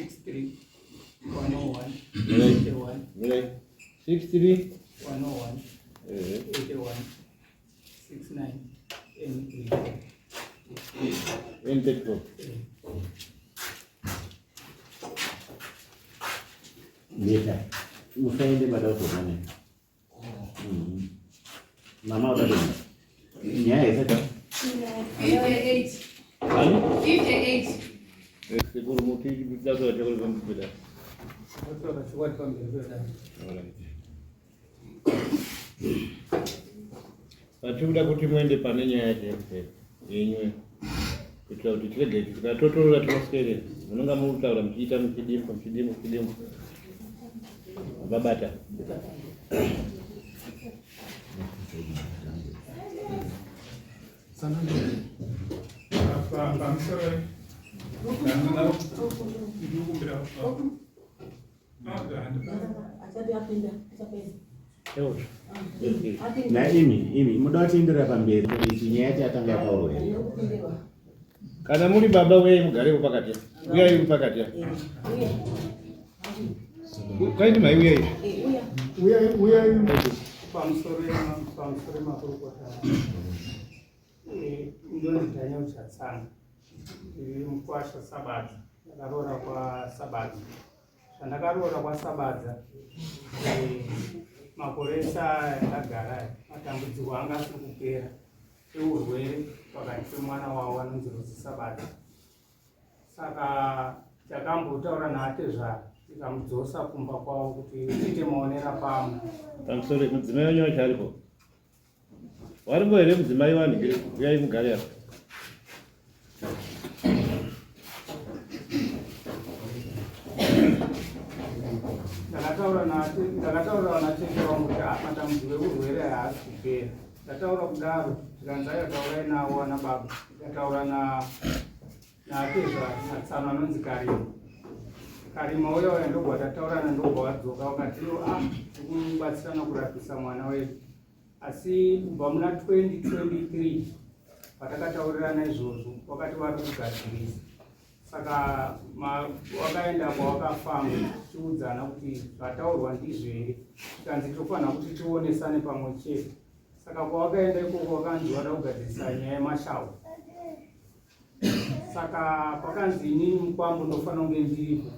63 101 81 63 101 81 69 and 84. Beta. Usainde baada sana. Mama udah dulu. Nya itu kan. 58. Seguro motivo de dar a jogar vamos ver. Outra coisa que eu vou dar. Atiuda kuti muende pane nyaya yake yenyu kuti kuti tirege tikatotorora tinoswere munonga muritaura muchiita muchidimo babata Nah ini mudah cindera pamberi isinya aja tangga tahu ya. Kana muri baba wewe mugare upakati. Upakati. Kaidi mai uya pamusoro makurukota ndonitanya uchatsana iri mukwasha sabadza ndakarora kwa sabadza zvandakarora kwa sabadza makoresa ndagara matambudziko anga asiri kupera eurwere pakati pemwana wavo anonzi Rozi Sabadza. Saka takambotaura naatezvara tikamudzosa kumba kwavo kuti tiite maonera pamwe. Pamusoro mudzimai wanyu wacho aripo? Waripo here mudzimai wanhu? Uyai mugare apa. Ndakataura natete wangu kuti matambudziko eurwere haasi kupera. Ndataura kudaro tikanza yataurai navo ana baba, ndataura naatezvara natsano anonzi Karima uya ndobva tataurana ndobva wadzoka wakati tikubatsirana kurapisa mwana wedu. Asi kubva muna 2023 patakataurirana izvozvo wakati vari kugadzirisa. Saka wakaenda kwawakafamba tichiudzana kuti zvataurwa ndizvo here, tikanzi tofanira kuti tionesane pamwe chete. Saka kwawakaenda ikoko wakanzi wada kugadzirisa nyaya yemashavu. Saka pakanzi inini mukwambo ndofanira kunge ndiripo,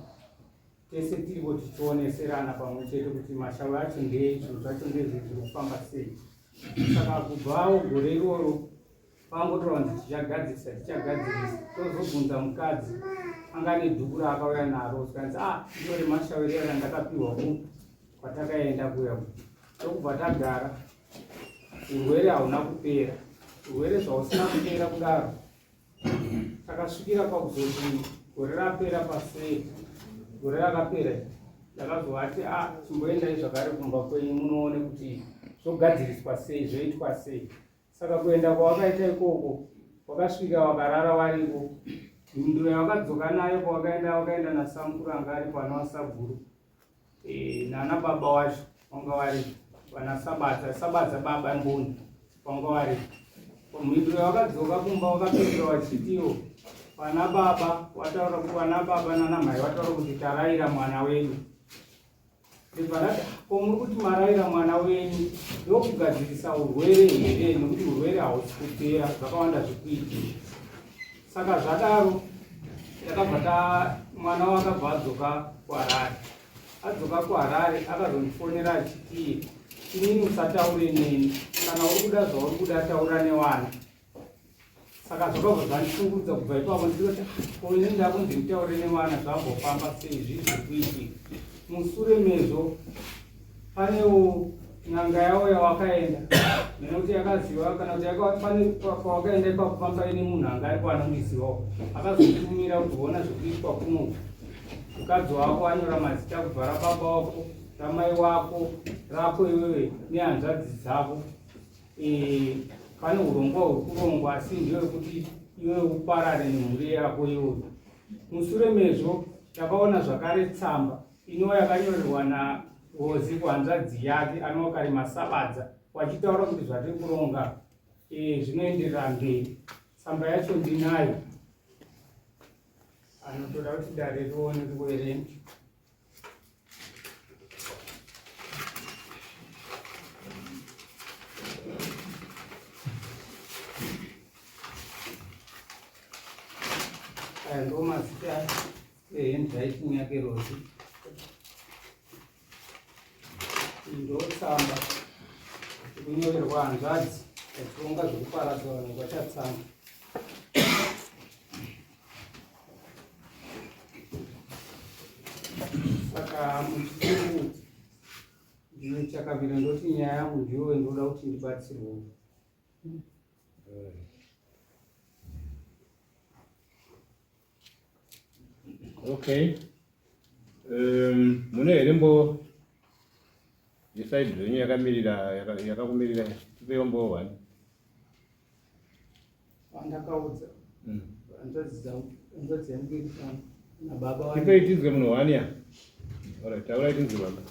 tese tiripo tichioneserana pamwe chete kuti mashavu acho ndei, zvinhu zvacho ndezviri kufamba sei. Saka kubvawo gore iroro pangotora kuti tichagadzirisa, tozobvunza mukadzi anga nedhuku raakauya naro, tikanzi ndore mashavu ere randakapiwa kwatakaenda kuya. Tokubva tagara, urwere hauna kupera, urwere zvausina kupera kudaro. Takasvikira pakuzoti gore rapera pasei, gore rakapera ndakazovati chimboendai zvakare kumba kwenyu munoone kuti zvogadziriswa sei, zvoitwa sei. Saka kuenda kwawakaita ikoko wakasvika wakarara wariko. Mhinduro yawakadzoka nayo kwawakaenda nasamukuru anga ari pana waSabhuru nana baba wacho vanga vari pana Sabadza baba Mboni vanga vari. Mhinduro yawakadzoka kumba wakapedzera wachitiwo pana baba wataura kuti pana baba nana mai wataura kuti taraira mwana wenyu. Ndibva muri kuti maraira mwana wenyu ndokugadzirisa urwere here, nokuti urwere hausi kupera, zvakawanda zvikuiti. Saka zvadaro takabva mwana wakabva adzoka kuHarare. Adzoka kuHarare akazondifonera achiti inini usataure neni, kana uri kuda zvauri kuda taura newana. Saka zvakabva zvandishungurudza kubva ipapo ndikoti ini ndakunzi nditaure newana zvambofamba sei, zviri zvikuitika. Mushure mezvo panewo n'anga yavo yawakaenda, nekuti yakaziva kana kuti pane kwawakaenda ipapo pamba ine munhu anga aripo anondizivawo, akazotumira kuti ona zvekuitwa kuno. Mukadzi wako anyora mazita kubva rababa wako, ramai wako, rako iwewe nehanzvadzi dzavo. Pane urongwa huri kurongwa, asi ndewekuti iwewe uparare nemhuri yako iyoyo. Mushure mezvo takaona zvakare tsamba ino yakanyorerwa naRozi kuhanzvadzi yake anova Karima Sabadza, wachitaura kuti zvatiri kuronga zvinoenderera mberi. Tsamba yacho ndinayo, anotoda kuti dare rione kuerenga. Aya ndo mazita ehandwriting yake Rozi. Ndotsamba kunyorerwa hanzvadzi achironga zvekuparadza vanhu vachatsamba. Saka muchirungu ndine chakavira ndoti nyaya yangu ndiyo ndoda kuti ndibatsirwe. Okay. Mune herembo decide zvenyu yakakumirira tipeyombo wani. Vandakaudza hanzvadzi yangu nababa wani. Tipei tinzwe munhu wani ya. Alright, taurai tinzwe baba.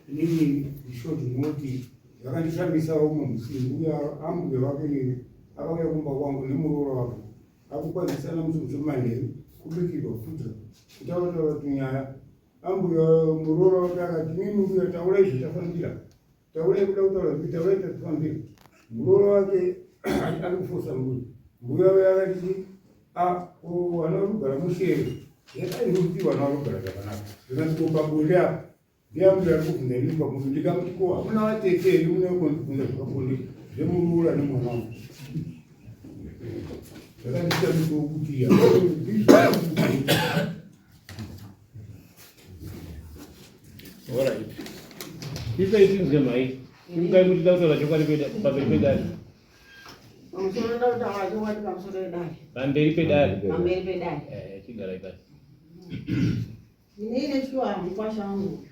Inini ishoti ndinoti yakandishambisawo mumusiri uya ambuye wake akauya kumba kwangu nemuroora wake akukwazisana musi manheru kubikirwa kudza kutaura kuti nyaya ambuye muroora wake akati mimi uya taurai zvitafambira taurai kuda kutaura kuti taurai tatafambira muroora wake ari kufosa mbuya wake akati wana rugara mushere yakaindikuti wana rugara zvakanaka zvikandikopabude apa ndiambuya kuvhunda rimba munhu ndikamuti ko hamuna vateteri munekonzikunda zvakabonde zvemuruura nemwana wangu zvakandita mitokuti Alright. Tipei tinzwe mai. Timkai kuti tautaura chokwadi pamberi pedare. Pamusoro tautaura chokwadi pamusoro pedare. Pamberi pedare. Pamberi pedare. Chigarai pasi. Ine shuwa mukwasha wangu.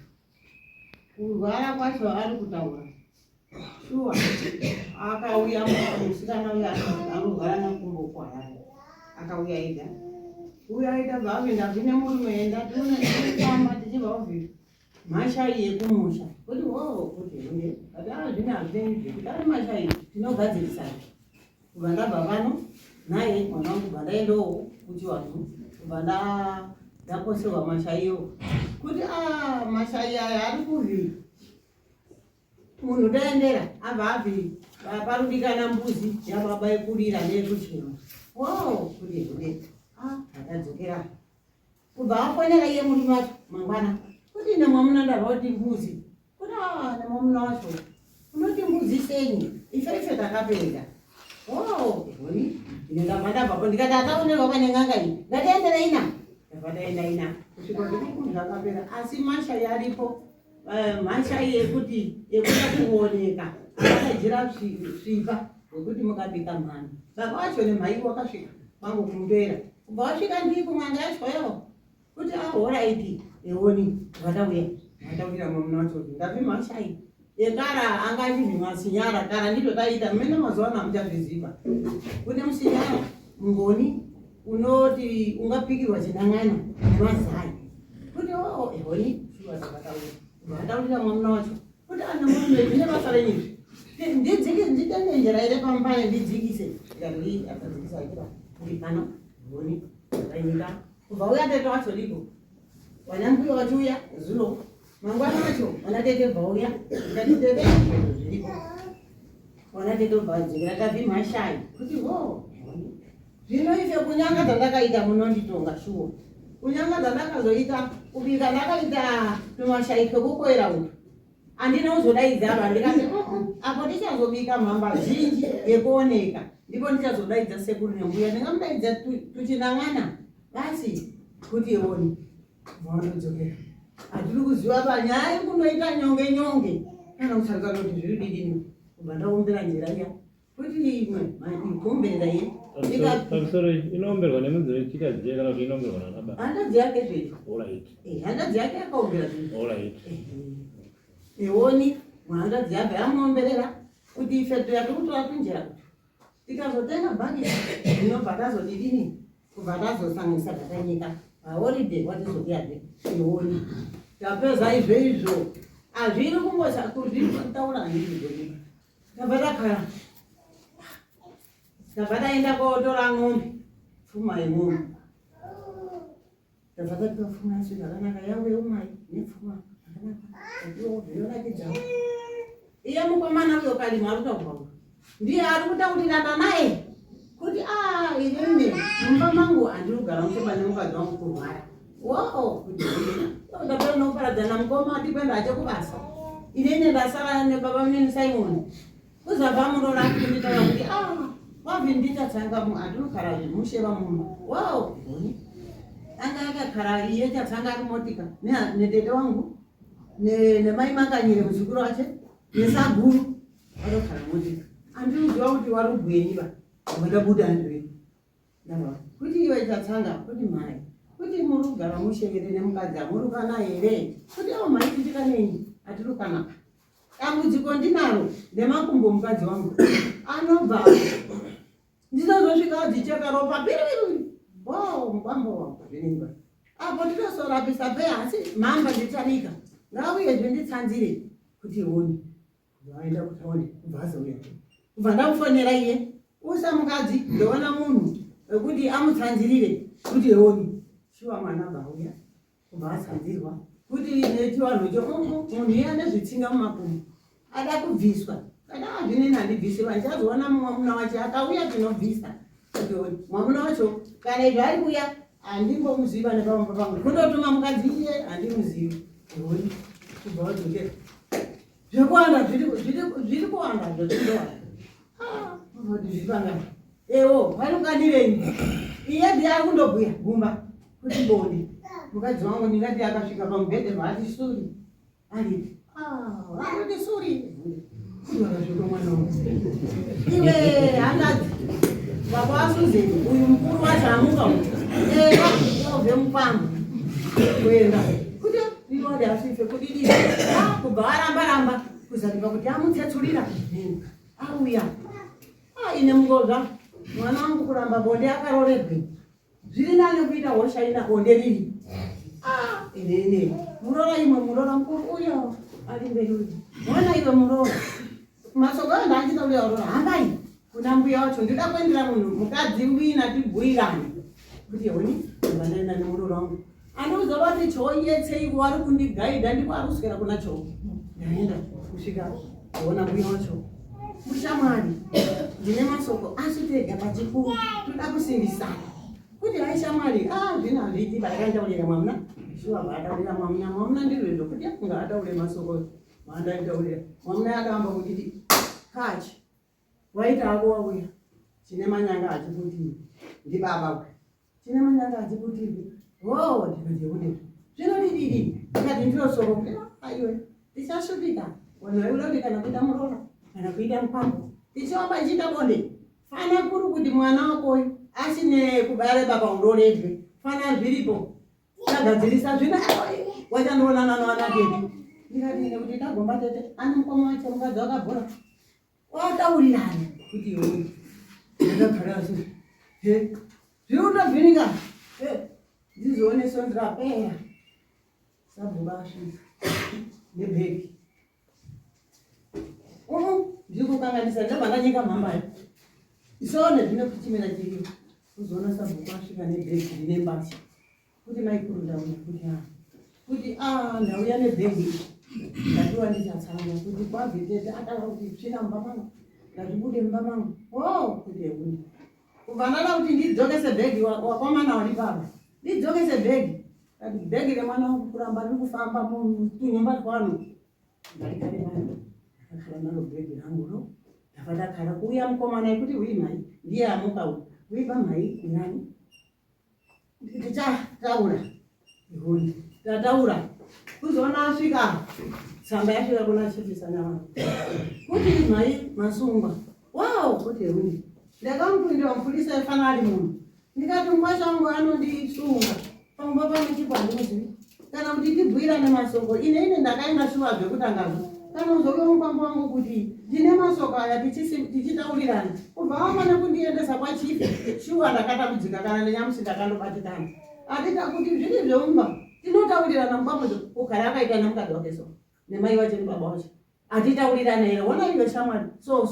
Kurwara kwacho ari kutaura. Shuwa akauya musikana uya anorwara nakumbo kwaya. Akauya ida. Uya ida bavenda zvine murume enda tunofamba tichibva kuvhiri. Mashai yekumusha. Kuti kuti nge. Kadara zvine hazvenzi. Kudari mashai tinogadzirisa. Kubva ndabva pano naye mwana wangu bva ndaendawo kuchiwanhu. Kubva ndaposerwa mashaiyo. Kuti mashai aya ari kuvhiri. Munhu taendera abva abviri parubikana mbuzi yababa yekurira neyekuchena. Kuti akadzokera. Kubva afonera iye murume wacho mangwana. Kuti nemwamuna ndarwa kuti mbuzi. Kuti nemwamuna wacho unoti mbuzi senyi ife takapereka. Ndikabva ndabvapo ndikati ataonerwa pane n'anga iyi ngatienderei ina. Ndakadaenda ina kusvika kuti zvakapera asi mashai aripo. Mashai yekuda kuoneka akajira svipa wekuti mukabika mhani. Baba wacho nemhai wakasvika kwangu kumutoera. Kubva wasvika ndiri kumwanga yachoyo kuti alright eoni vatawira mwamuna wacho ndapi mashai ekara angachizvi masinyara kara nditotaita mmene mazuva ano hamuchazviziva kune musinyara mungoni unoti ungapikirwa chinang'ana nemazai kuti eoni shuwa dzakataura vataurira mwamuna wacho kuti anemwamuna zvine basa renyizvi nditenge njira ire pambane ndidzikise ikati akadzikisa ikira uri pano ngoni akanyika kubva uya tete wacho liko wanambuya wachiuya zulo mangwana wacho wanatete bva uya ikatitete zviriko wanatete bva dzikira tabvi mashai kuti zvino ife kunyanga dzandakaita munonditonga shuwa kunyanga dzandakazoita kubika ndakaita tumashai twekukoera utu andina uzodaidza ava ndikati apo tichazobika mhamba zhinji yekuoneka ndipo ndichazodaidza sekuru nembuya ndingamudaidza tuchinang'ana basi kuti ioni vaonodzokera hatiri kuziva panyaya yekundoita nyonge kana kutsarika kuti zviri didini kubva ndaombera njira iya kuti imwe ikomberera ye pamusoro inoomberwa nemunzire chikadzi kana kuti inoomberwa nanaba handadzi yake zvecho handadzi yake yakaombera eoni mhandadzi yabva yamuomberera kuti ife toyatikutora tunjira kuti tikazotenga bhagi inobva tazodidini kubva tazosanganisa tatanyika ahoride watizodiyade eoni tapeza izvo hazviri kungosa kuti taura ndizvoika tabva takara tabva taenda kotora ng'ombe pfuma yemunhu ndabva tatipa pfuma yacho zvakanaka yangu yeumai nepfuma zvakanaka zvinonakidzawo iye mukomana uyo kalima ari kutaurwa ndiye ari kutaurirana naye kuti inini mumba mangu handiri kugara muchema nemukadzi wangu kurwara kuti ndapera nokuparadzana mukoma atikwenda achekubasa inini ndasara nebaba munini Simoni kuzabva murora akunditaura kuti wabvi nditatsanga handinogara musheva mumba anga akagara iye tatsanga ari motika nedede wangu nemai makanyire muzukuru wache nesaguru vanogara motika handinoziva kuti wari kugwenyiva wadabuda ndiri kuti iwe tatsanga kuti mai kuti muri kugara mushevere nemukadzi amurukana here kuti mai tichikanei hatirukanaka dambudziko ndinaro ndemakumbo mukadzi wangu anobva ndinozosvika dzicheka ropa piripiri mukwambo wangu zvinimba apo tinosorapisa pe asi mhamba nditanika ngauyezve nditsanzire kuti honi vaenda kutaone kubvazauya kubva ndamufonera iye usa mukadzi ndoona munhu wekuti amutsanzirire kuti honi shuwa mwana bauya kubva atsanzirwa kuti nechivanhucho munhu iye ane zvitsinga mumakumbo ada kubviswa kana azvineni handibvisiwa ndichazoona mwamuna wacho akauya tinobvisa kuti honi mwamuna wacho kana izvo ari kuya handimbomuziva nepamumba pangu kundotuma mukadzi iye handimuzivi honi kubva wadzokera zvekuwanda zviri kuwanda zvotindowanda kuti zvipangana ewo panokanireni iye ndiye ari kundobhuya gumba kuti bonde mukadzi wangu ndingati akasvika pamubhedhe mhati suri ariti vanoti suri kudorasviko mwana wangu iwe hangadzi baba wasuzeni uyu mukuru wacho amuka obve mupambo kuenda kuti ndinode asife kudidii kubva aramba kuzariva kuti amutsetsulira auya ine mungozva mwana wangu kuramba bonde akarorebwe zviri nane kuita hosha ina bonde riri inene murora imwe murora mukuru uyo ari mberi uyu mwana iwe murora masoko ayo ndaachitaurira urora hambai kuna mbuya wacho ndida kuendera munhu mukadzi wina tibhuirane kuti honi vandaenda nemurora wangu andiuzova kuti choo yetsei wari kundigaidha ndiko ari kuswera kuna choo ndaenda kusvika kuona mbuya wacho mushamwari ndine masoko asitega pachikuru toda kusimbisana kuti aishamwari zvino handiti vakandaurira mwamuna shuwa vaataurira mwamuna ndirwezvo kuti akunga ataure masoko vaandaitaurira mwamuna akaamba kutiti kachi waita ako wauya chine manyanga achikutii ndibaba chine manyanga achikutii ndikatiude zvinodidii ndikati ndilosoko aiwe ndichasvupika vanhu vairori kana kuita murora kana kuita mupambo tichiwamba ichiita bonde fana kuri kuti mwana wakoyu asine kubare baba undorezve fana zviripo tagadzirisa zvino wachandoonana navanadedi ndikadini kuti tagomba tete ane mukoma wacho mukadzi wakabhora wataurirana kuti iwe ndakagara asi zviri kutobvinika ndizoone sondirapera sabhuka asvika nebhegi ndikukanganisa ndabva ndanyika mhambayo isone zvine kuchimira chiriyo kuzoona sabhuku asvika nebhegi rine mbasha kuti maikuru ndauya kuti ndauya nebhegi ndatiwa ndichatsanga kuti kwabvetete atanga kuti svina mumba mangu ngatibude mumba mangu kuti ekuni kubva ndada kuti ndidzokese bhegi wakomana wari baba ndidzokese bhegi kati bhegi remwana wangu kuramba riri kufamba mutunyumba twanu ndaikare vanhu ndakakhala naro bhegi rangu ro ndabva ndakhala kuuya mukomana yekuti ui mhai ndiye amuka uyu uiba mhai kunani tichataura ihuni tataura kuzoona asvika tsamba yasvika kuna chifisa nyama kuti mhai masungwa kuti huni ndakamupindira mupurisa ifana ari munhu ndikati mumwasha wangu anondisunga pamumba pane chipo handinozivi kana kuti tibhuirane masoko ine ndakaenda shuva zvekutangazvo kana uzove mupambo wangu kuti ndine masoko aya tichitaurirana kubva wama nekundiendesa kwachifi shuwa ndakatakudzika kana nenyamusi ndakandobatikana atita kuti zviri zveumba tinotaurirana mupambozo kugara akaita nemukadzi wake so nemai wacho nebaba wacho atitaurirana here wona iwe shamwari so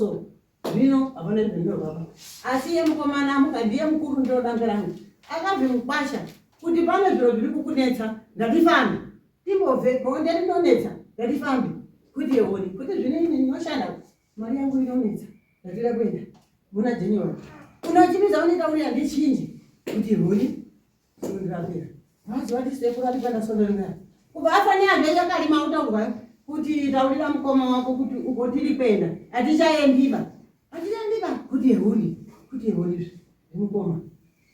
Zvino hapana zvino baba. Asi yemukomana amuka ndiye mukuru ndodangaranga. Akabve mukwasha kuti pane zviro zviri kukunetsa ngatifambe. Timbobve bonde rinonetsa ngatifambe. Kuti yoni kuti zvine ine ndinoshanda. Mari yangu inonetsa. Ndatira kwenda. Muna January. Unochimiza unitaurira ndichinje. Kuti yoni ndindirapira. Mazi wati sekura tipanda sondorina. Kuba afani abeja kalima utaurwa kuti taurira mukoma wako kuti ugotiri kwenda. Atichayendiba. Atichayendiba kuti yoni. Kuti yoni mukoma.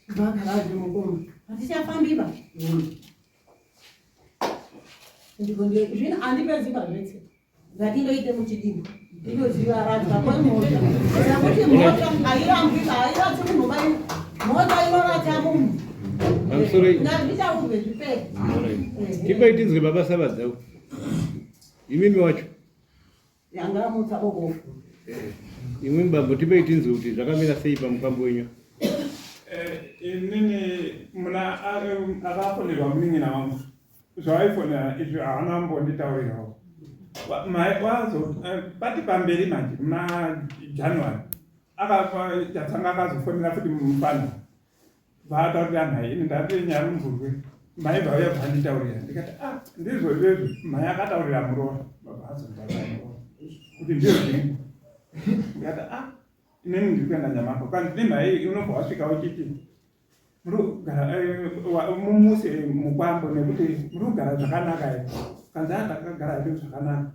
Vakaraje mukoma. Atichafambiba. Ndikonde zvino andipezika zvese. Ngatindoite muchidini. Ndinoziva radza kwemota. Kuti mota airambika airatsi munhu bai. Mota inoratsa munhu. Amsore. Ndazvita umbe zvipera. Tibaitizwe baba sabadza. Imimi wacho. Yanga mota boko. Imwe mbambo tibaitinzwe kuti zvakamira sei pamukambo wenyu. Inini muna akafonelwa munin'ina wangu zvawaifonera izvo haana mbonditaurirawo wazo pati pamberi manje muna January akatsanga akazofonera futi mufana vaataurira mhai ini ndati nyari mumvurwe mhai vauya vanditaurira ndikati ndizvo izvezvo mhai akataurira murova baba azontaurira murova kuti ndizvo zviri ndikati inini ndiri kuenda nyamako kandi ndi mhai unobva wasvika uchiti mumuse mukwambo nekuti muri kugara zvakanaka here kanzi ndakagara zviro zvakanaka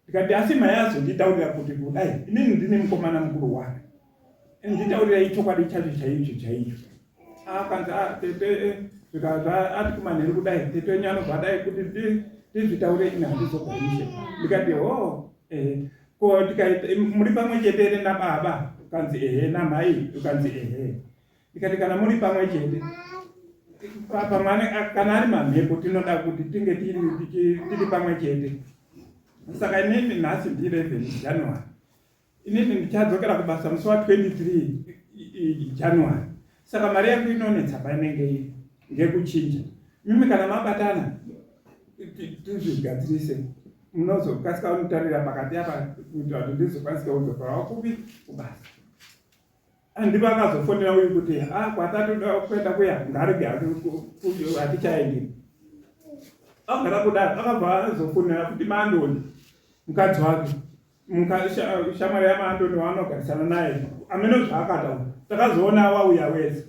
ndikati asi mai azonditaurira kuti kudai inini ndine mukomana mukuru wake nditaurira chokwadi chacho chaicho kanzi tete zvikabva ati kumanheru kudai tete wenyu anobva dai kuti ndizvitaure ine handizogamishe ndikati ko muri pamwe chete nababa kanzi namai ukanzi ndikati kana muri pamwe chete pamwe kana ari mamhepo tinoda kuti tinge tiri pamwe chete. Saka inini nhasi ndi 11 January inini ndichadzokera kubasa musi wa 23 January. Saka mari yangu inonetsa painenge iri ngekuchinja. Mimi kana mabatana tizvigadzirise munozokasika unotarira pakati apa kuti vantu ndizokwanisa kuzokora kupi kubasa. Ndipo akazofonera uyu kuti kwatatoda kuenda kuya ngarege hatichaendi. Agara kudaro akabva azofonera kuti Mandoni mukadzi wake shamwari yaMandoni waanogarisana naye amene zvaakataura takazoona wauya wese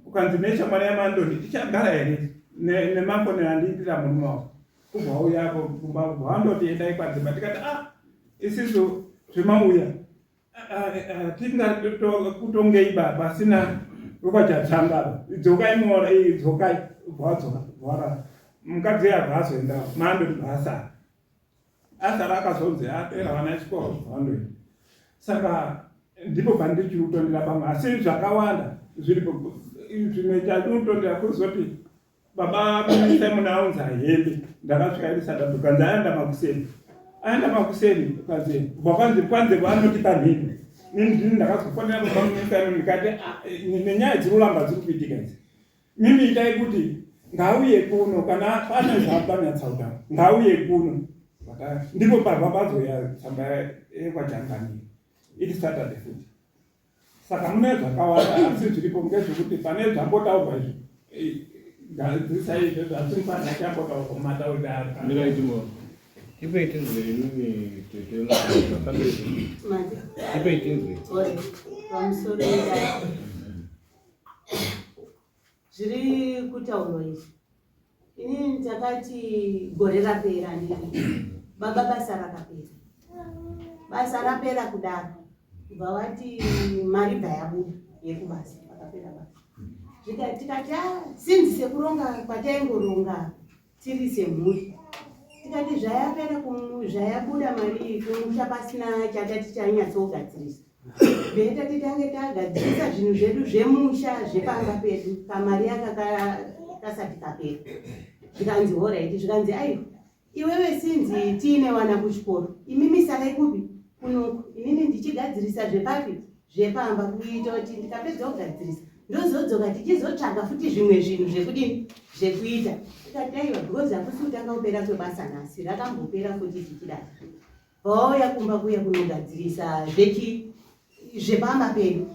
ukanzi neshamwari yaMandoni tichagara here nemafonero andiitira murume wako kubva wauyapo kumba wandoti endai kwadzimba tikati isisu zvemauya kutongei pasina rukwachatsangaba idzokai mora idzokai bwadzoka mukadzi yabva azoenda Mandoni basa asara akazonzi apera vana chikoro vandoenda. Saka ndipo pandichiri kutondera pamwe asi zvakawanda zviripo zvimwe chatotondera kuzoti baba Simon aunza hembe ndakasvika irisada tukanzi aenda makuseni ukanzi vakanzi kwanze vanotipa nhini nini ndakazofonera kumamunisano ndikati nenyaya dziruramba dziri kuitika idzi mimi itai kuti ngauye kuno kana pane zvapanyatsaura ngauye kuno ndipo pabva pazoya tsamba yekwajangani iri Saturday futi. Saka mune zvakawanda asi zviripo ngezvekuti pane zvambotaurwa izvi ngadzisaizvo zvasimufana chambotaurwa kumataurira ndiraitimo tipeitinzwe inini tipeitinzwe pamusoro zviri kutaurwa izvi inini takati gore rapera ndiri baba basa rapera kudaro kubva wati mari bva yabuda yekubasa vakapera basa tikati sinzi sekuronga kwataingoronga tiri semhuri tikati zvayabuda mari kumusha pasina chatati chanyatsogadzirisa betati tange tagadzirisa zvinhu zvedu zvemusha zvepanga pedu kamari yakasati kapera zvikanzi horaiti zvikanzi aiwa iwewe sinzi tiine wana kuchikoro imimi sakai kupi kunoku inini ndichigadzirisa zvepapi zvepamba kuita kuti ndikapedza kugadzirisa ndozodzoka tichizotsvaga futi zvimwe zvinhu zvekudini zvekuita tikati aiwa because hakusi kutanga kupera kwebasa nhasi rakambopera futi tichidai vauya kumba kuya kunogadzirisa zvepamba pedu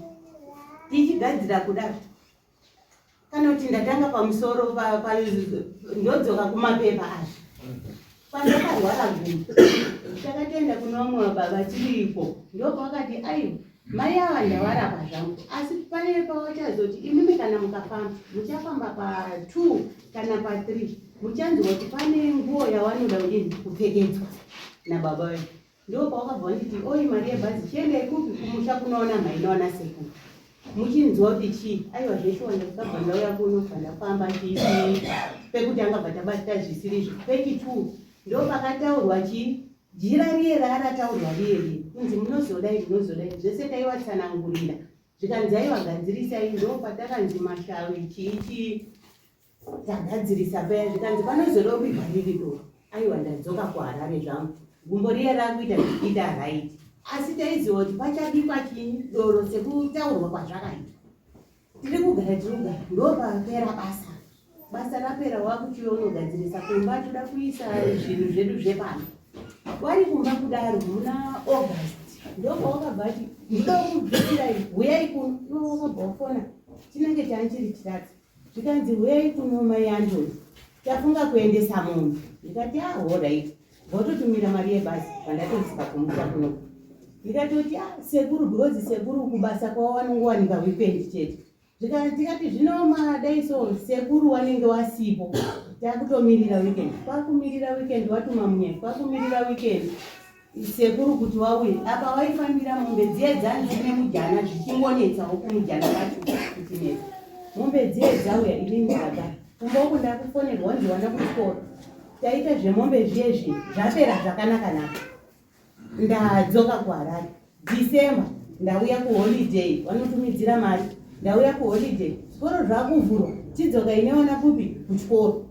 tichigadzira kudaro kana kuti ndatanga pamusoro ndodzoka kumapepa azvo pandakarwara gumbo takatoenda kuna vamwe baba tiripo ndopakati aiwa mai ava ndavarapa zvangu asi pane pawachazoti imimi kana mukafamba muchafamba pa2 kana pa3 muchanzwa kuti pane nguo yavanoda kupfekedzwa nababa wedu ndopawakabva nditi oi mari yebhazi chiendei kupi kumusha kunoona mhainoona sekuru muchinzwa kuti chii aiwa zveshe wandakabva ndauya kuno pandafamba pekuti angabva tabata zvisirizvo peki2 ndopakataurwa chii jira riye raarataurwa riye kunzi munozodai zvese taivatsanangurira zvikanzi aivagadzirisai ndopatakanzi mashawi chii tagadzirisa paya zvikanzi panozodobigwa riripo aiwa ndadzoka kuharare zvangu gumbo riye rakuita zvichiita raiti asi taiziva kuti pachabikwa chini doro sekutaurwa kwazvakaita tiri kugara ndopapera basa rapera wakuchionogadzirisa kumba toda kuisa zvinhu zvedu zvepano wari kumba kudaro muna August ndopawakabva ati ndinoda kubvisirai huyai kuno iwowakabva wafona tinenge tanchiri chitatu zvikanzi huyai kuno mai Antoni tafunga kuendesa munhu ndikati alright vototumira mari yebhazi vandatodzika kumusha kuno ndikatoti sekuru because sekuru kubasa kwavo vanongowanika weekend chete tikati zvino madaiso sekuru wanenge wasipo takutomirira weekend kwakumirira weekend watuma munyaya kwakumirira weekend sekuru kuti wauye apa waifambira mombe dziye dzanzine mujana zvichingonetsawo kumujana wacho kutinetsa mombe dziye dzauya inini ndakagara kumba uku ndakufonerwa wanzi wanda kuchikoro taita zvemombe zviyezvi zvapera zvakanaka ndadzoka kuHarare December ndauya kuholiday vanotumidzira mari ndauya kuholiday zvikoro zvakuvhurwa tidzoka inewana kupi kuchikoro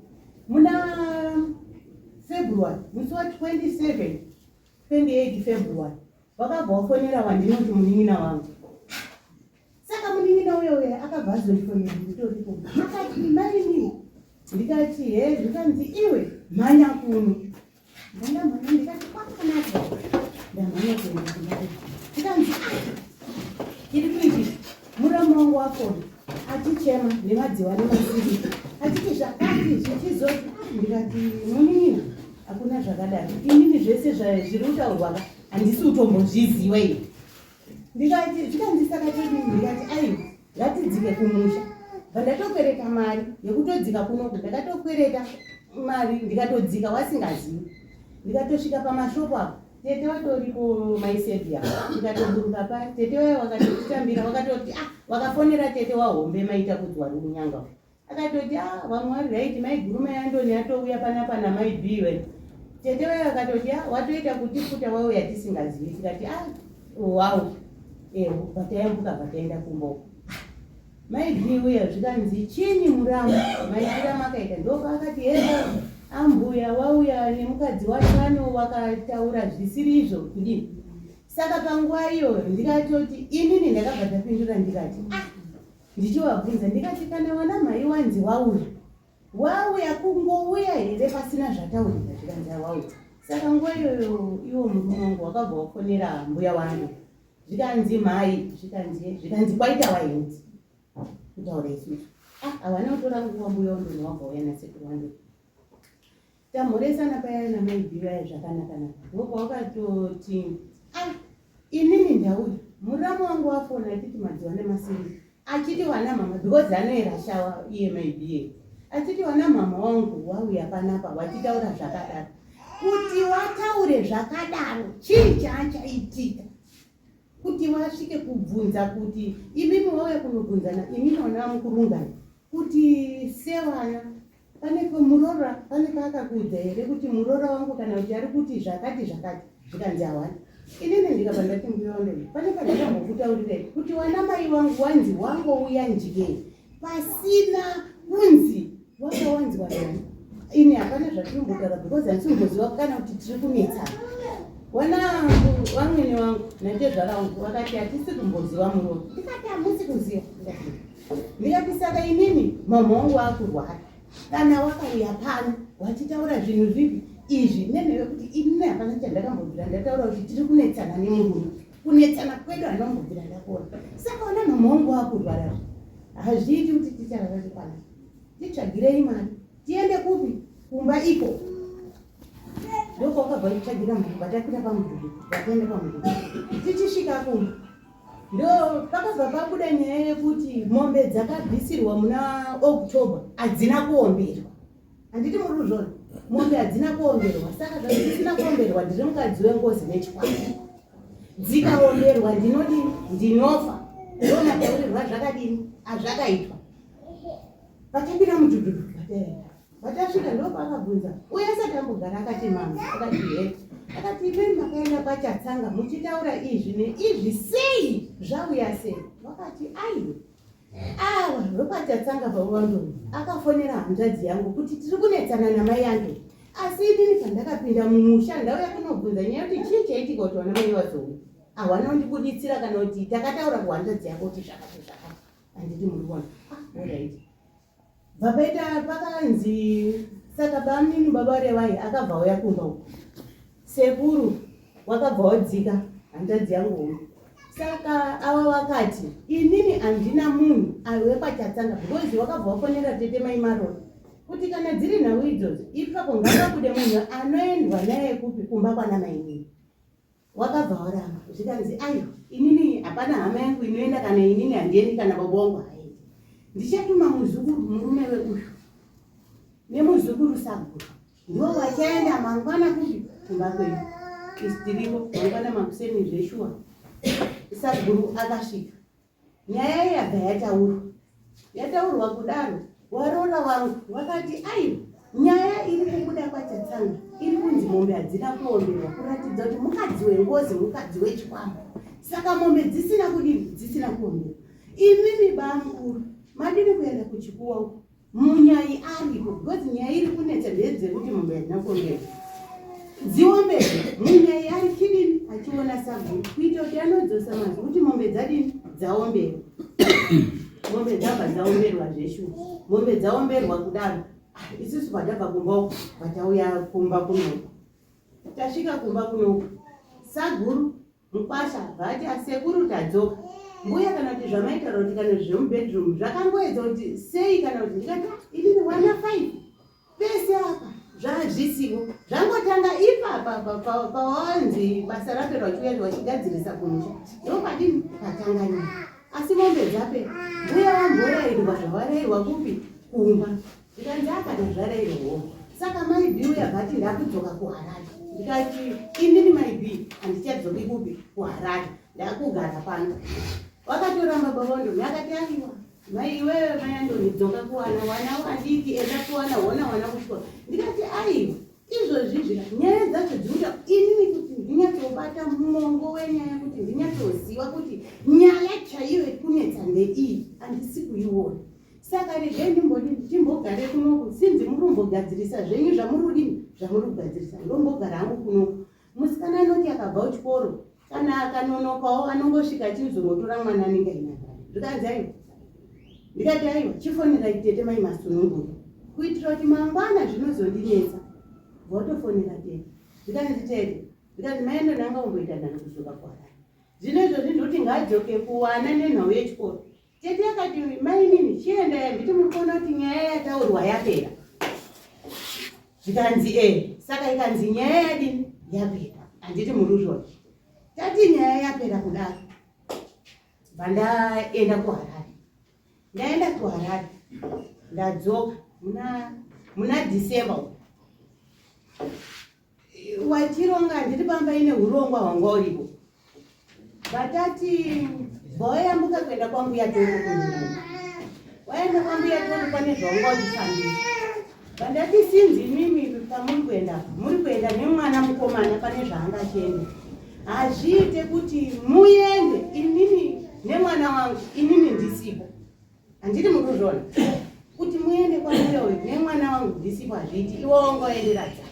muna February musi wa28 February wakabva wafonera wandinoti munin'ina wangu saka munin'ina uyo akabva azondifonera nditoripo akati maini ndikati he zvikanzi iwe mhanya kuno ndandamhanya ndikati kwakanaka ndamhanya kuno ndikanzi iri kuiti murama wangu wafona atichema nemadziwa nemasiri atiti zvakati zvichizoti ndikati munin'ina hakuna zvakadaro inini zvese zviri kutaurwa handisi kutombozviziva iwe ndikati zvikanzisakatodii ndikati aiwa ngatidzike kumusha vandatokwereta mari yekutodzika kunoku ndakatokwereta mari ndikatodzika wasingazivi ndikatosvika pamashopu apo tete watoripo maisevia ndikatoburuka pa tete waya wakatotitambira wakatoti wakafonera tete wahombe maita kuti wari kunyanga akatoti vamwe vari raiti maiguru mai Antoni atouya panapa namaibiwe tete waya wakatoti watoita kuti futa wauya tisingazivi tikati wow patayambuka pataenda kumboko maibhiuya zvikanzi chinyi murama maikira makaita ndopakati heza ambuya wauya nemukadzi watano wakataura zvisiri izvo kudini saka panguva iyo ndikatoti inini ndakabva ndapindura ndikati ndichivabvunza ndikati kana wana mai wanzi wauya kungouya here pasina zvataurika zvikanzi wauya saka nguva iyoyo iwo murume wangu wakabva wafonera mbuya wangu zvikanzi mai zvikanzi kwaita waenzi kutaura isusu havana kutora nguva mbuya wandoni wabva uya nasekuru wandoni tamhoresana paya namaibhiya zvakanakanaka ndopawakatoti inini ndauya murama wangu wafona titi madziwa nemasiri achiti wana mama because anoera shawa iye maibhiya achiti wana mama wangu wauya panapa watitaura zvakadaro kuti wataure zvakadaro chii chaachaitika kuti wasvike kubvunza kuti imimi wauya kunobvunzana imimi wana mukurungana kuti sevana pane pemurora pane paakakuudza here kuti murora wangu kana kuti ari kuti zvakati zvikanzi hawana inini ndikabva ndati mbuya wandoni pane pandakambokutaurirai kuti wana mai wangu wanzi wangouya njikei pasina kunzi wanga wanziwa nani ini hapana zvatirombotaura because handisikumboziva kana kuti tiri kunetsana wana wamwene wangu natezvara wangu vakati hatisi kumboziva muroro ndikati hamusi kuziva ndikati saka inini mama wangu akurwara kana wakauya pano wachitaura zvinhu zvipi izvi nenheve kuti inini hapana chandakambobvira ndataura kuti tiri kunetsana nemurume kunetsana kwedu anombobvira ndakona. Saka ona mama wangu akurwara hazviiti kuti tichararari pana titsvagirei mari tiende kupi kumba iko ndoko wakabva titsvagira mumba takwira pamudhuri takaenda pamudhuri tichisvika kumba ndo pakabva pabuda nyaya yekuti mombe dzakabvisirwa muna October hadzina kuomberwa. Handiti muri kuzvona mombe hadzina kuomberwa. Saka zvisina kuomberwa ndiri mukadzi wengozi nechikwata. Dzikaomberwa ndinodini ndinofa. Ndo mataurirwa zvakadini hazvakaitwa. Patapinda mudhudhudhu pataenda patasvika ndo pakabvunza uye asati ambogara akati mama akati he akati imi makaenda pachatsanga muchitaura izvi neizvi sei zvauya sei. Vakati aiwe awa vepachatsanga pavandoni akafonera hanzvadzi yangu kuti tiri kunetsana namai Antoni asi inini pandakapinda mumusha ndauya kunobvunza nyaya kuti chii chaitika kuti vana mai vazouya hawana kundibuditsira kana kuti takataura kuhanzvadzi yako kuti zvakati zvakati. Handiti muri kuona alright vapaita pakanzi saka bamini baba revai akabva auya kumba uko sekuru wakabva wadzika hanzvadzi yangu uyu. Saka ava vakati inini handina munhu wepachatsanga because wakabva wafonera tete mai Maroni kuti kana dziri nhau idzodzo ipapo ngavabude munhu anoendwa naye kupi kumba kwana mainini. Wakabva waramba zvikanzi aiwa inini hapana hama yangu inoenda kana inini handiendi kana baba wangu haendi. Ndichatuma muzukuru murume weuyu nemuzukuru Saguru ndo vachaenda mangwana kupi kumba kwedu isitiriko mangwana makuseni zveshuwa. Saguru akasvika nyaya yabva yataurwa kudaro warora wangu wakati aiwa nyaya iri kubuda pachatsanga iri kunzi mombe hadzina kuomberwa kuratidza kuti mukadzi wengozi mukadzi wechikwama. Saka mombe dzisina kudini dzisina kuomberwa. Imimi bamukuru madini kuenda kuchikuwa uko munyai ariko because nyaya iri kunetsa ndedzekuti mombe hadzina kuomberwa dziomberwe munyai ari kidini achiona Saguru kuita kuti anodzosa mazwi kuti mombe dzadini dzaomberwa. Mombe dzabva dzaomberwa zveshuwa mombe dzaomberwa kudaro isusu patabva kumba uko patauya kumba kunoku tasvika kumba kunoku Saguru mukwasha vati asekuru tadzoka mbuya kana kuti zvamaitaura kuti kana zvemubedroom zvakangoedza kuti sei kana kuti ndikati inini wana 5 pese apa zvazvisivo zvangotanga ipapa pawanzi basa rapera chiuya wachigadzirisa kumusha ndopadini patanganya asi mombe dzapera mbuya vamborayirwa zvavarayirwa kupi kumba ndikanzi akana zvarayirwawo. Saka mai biuya bhati ndakudzoka kuHarare ndikati inini mai B handichadzoki kupi kuHarare ndakugara pano. Wakatoramba babandoni akati aiwa mai iwewe mai Antoni dzoka kuwana wana wadiki enda kuwana wona wana kuchikora. Ndikati aiwa izvozvi nyaya dzacho dzinoita inini kuti ndinyatsobata mumongo wenyaya kuti ndinyatsoziva kuti nyaya chaiyo kunetsa ndeiyi handisi kuiona. Saka regai ndimbogare kunoku sinzi muri kumbogadzirisa zvenyu zvamurudini zvamuri kugadzirisa ndombogara hangu kunoku. Musikana anoti akabva kuchikoro kana akanonokawo anongosvika chizongotora mwana anenge ainagara. Ndikanzi aiwa ndikati aiwa chifonera tete mai Masununguru kuitira kuti mangwana zvinozondinetsa votofonera tete. Ndikanzi tete ndikanzi mai Antoni anga umboita dana kudzoka kuHarare zvino izvozvi ndoti ngaadzoke kuwana nenhau yechikoro. Tete akati mai nini chienda nditi muri kuona kuti nyaya yataurwa yapera. Zvikanzi saka ikanzi nyaya yadini yapera handiti muri kuzvona. Tati nyaya yapera kudaro bandaenda kuHarare. Ndaenda kuHarare ndadzoka muna December wachironga ndiri pamba ine urongwa hwanga uripo batati voyambuka kuenda kwambuya Toko kunzvimbo waenda kwambuya Toko pane zvanga uchifambira bandati sinzi mimi pamuri kuenda nemwana mukomana pane zvaangachienda hazviite kuti muende inini nemwana wangu inini ndisipo. Handiti muri kuzvona kuti muende kwambuya uyu nemwana wangu ndisipo hazviiti iwe wangoendera dzako.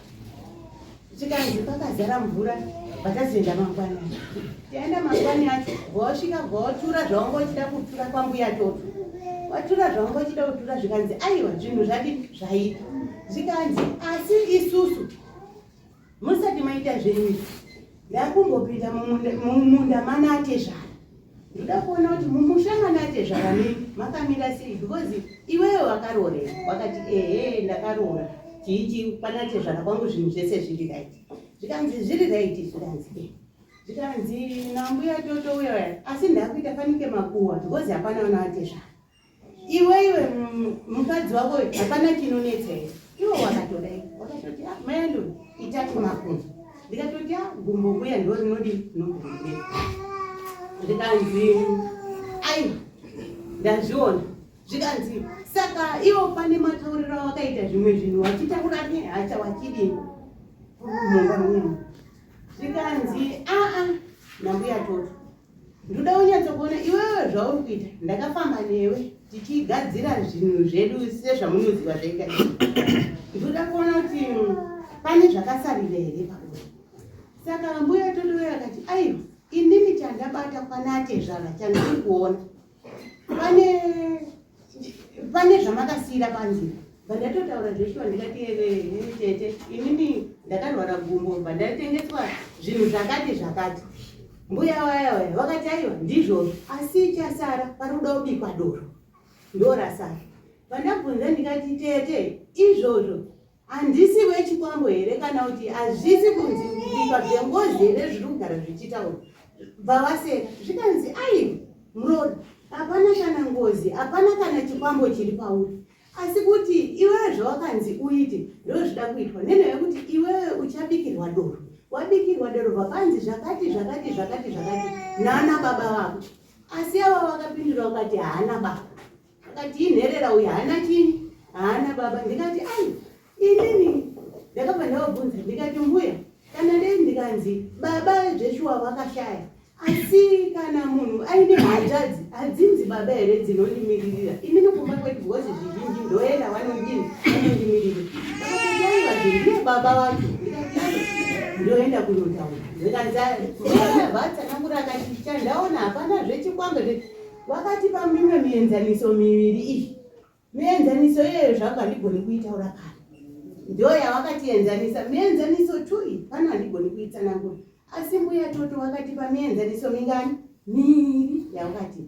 Chikanzi pakazara mvura vatazoenda mangwani acho taenda mangwani acho vosvika votura zvaungochida kutura kwambuya Toto watura zvaungochida kutura zvikanzi aiwa zvinhu zvadini zvaita zvikanzi asi isusu musati maita zvenyu ndakumbopinda mumunda mana atezvara ndoda kuona kuti mumusha mana atezvara nini makamira sei because iwewe wakaroora wakati ndakaroora chiichi pana atezvara kwangu zvinhu zvese zviri right zvikanzi zviri right zvikanzi nambuya totouya asi ndakuita fanike makuwa because hapana wana atezvara iwewe mukadzi wako hapana chinonetsa here iwe wakatodai wakatoti maendo itatu makunzo ndikatoti gumbo kuya ndo rinodi nogumbe zvikanzi aiwa ndazviona zvikanzi saka iwo pane matauriro wakaita zvimwe zvinhu wachitaura nehacha wachidini mumba munyama zvikanzi nambuya toto ndoda unyatsokuona iwewe zvauri kuita ndakafamba newe tichigadzira zvinhu zvedu sezvamunoziva zvaita ndoda kuona kuti pane zvakasarira here pakuda saka mbuya totoyo akati aiwa inini chandabata pana atezvara chandiri kuona pane zvamakasiyira panzira bandatotaura zveshuwa ndikati tete inini ndakarwara gumbo bandatotengeswa zvinhu zvakati mbuya waya vakati aiwa ndizvozvo asi chasara paroda kubikwa doro ndorasara pandabvunza ndikati tete izvozvo handisi wechikwambo here kana kuti hazvisi kunzi kubikwa zvengozi here zviri kugara zvichitaura bvavaseka zvikanzi aiwa muroda hapana kana ngozi hapana kana chikwambo chiri pauri asi kuti iwewe zvawakanzi uite ndozvida kuitwa nenyaya yekuti iwewe uchabikirwa doro wabikirwa doro vakanzi zvakati nana baba vako asi ava vakapindura vakati haana baba akati inherera uyu haana chini haana baba ndikati ai inini ndakabva ndavabvunza ndikati mbuya kana dei ndikanzi baba zveshuwa vakashaya asi kana munhu aine hanzvadzi hadzinzi baba here dzinondimiririra inini kumba kwedu because zvizhinji ndoenda vanondini vanondimirira akati aiva zvindie baba vacho ndikati ndoenda kunotaura ndikanzvatsanangura akati chandaona hapana zvechikwambe vakati pamimwe mienzaniso miviri iyi mienzaniso iyeyo zvanga handigoni kuitaura kare ndo yavakatienzanisa mienzaniso 2 iyi pano handigoni kuitsanangura asi mbuya toto wakatipa mienzaniso mingani miviri yavakati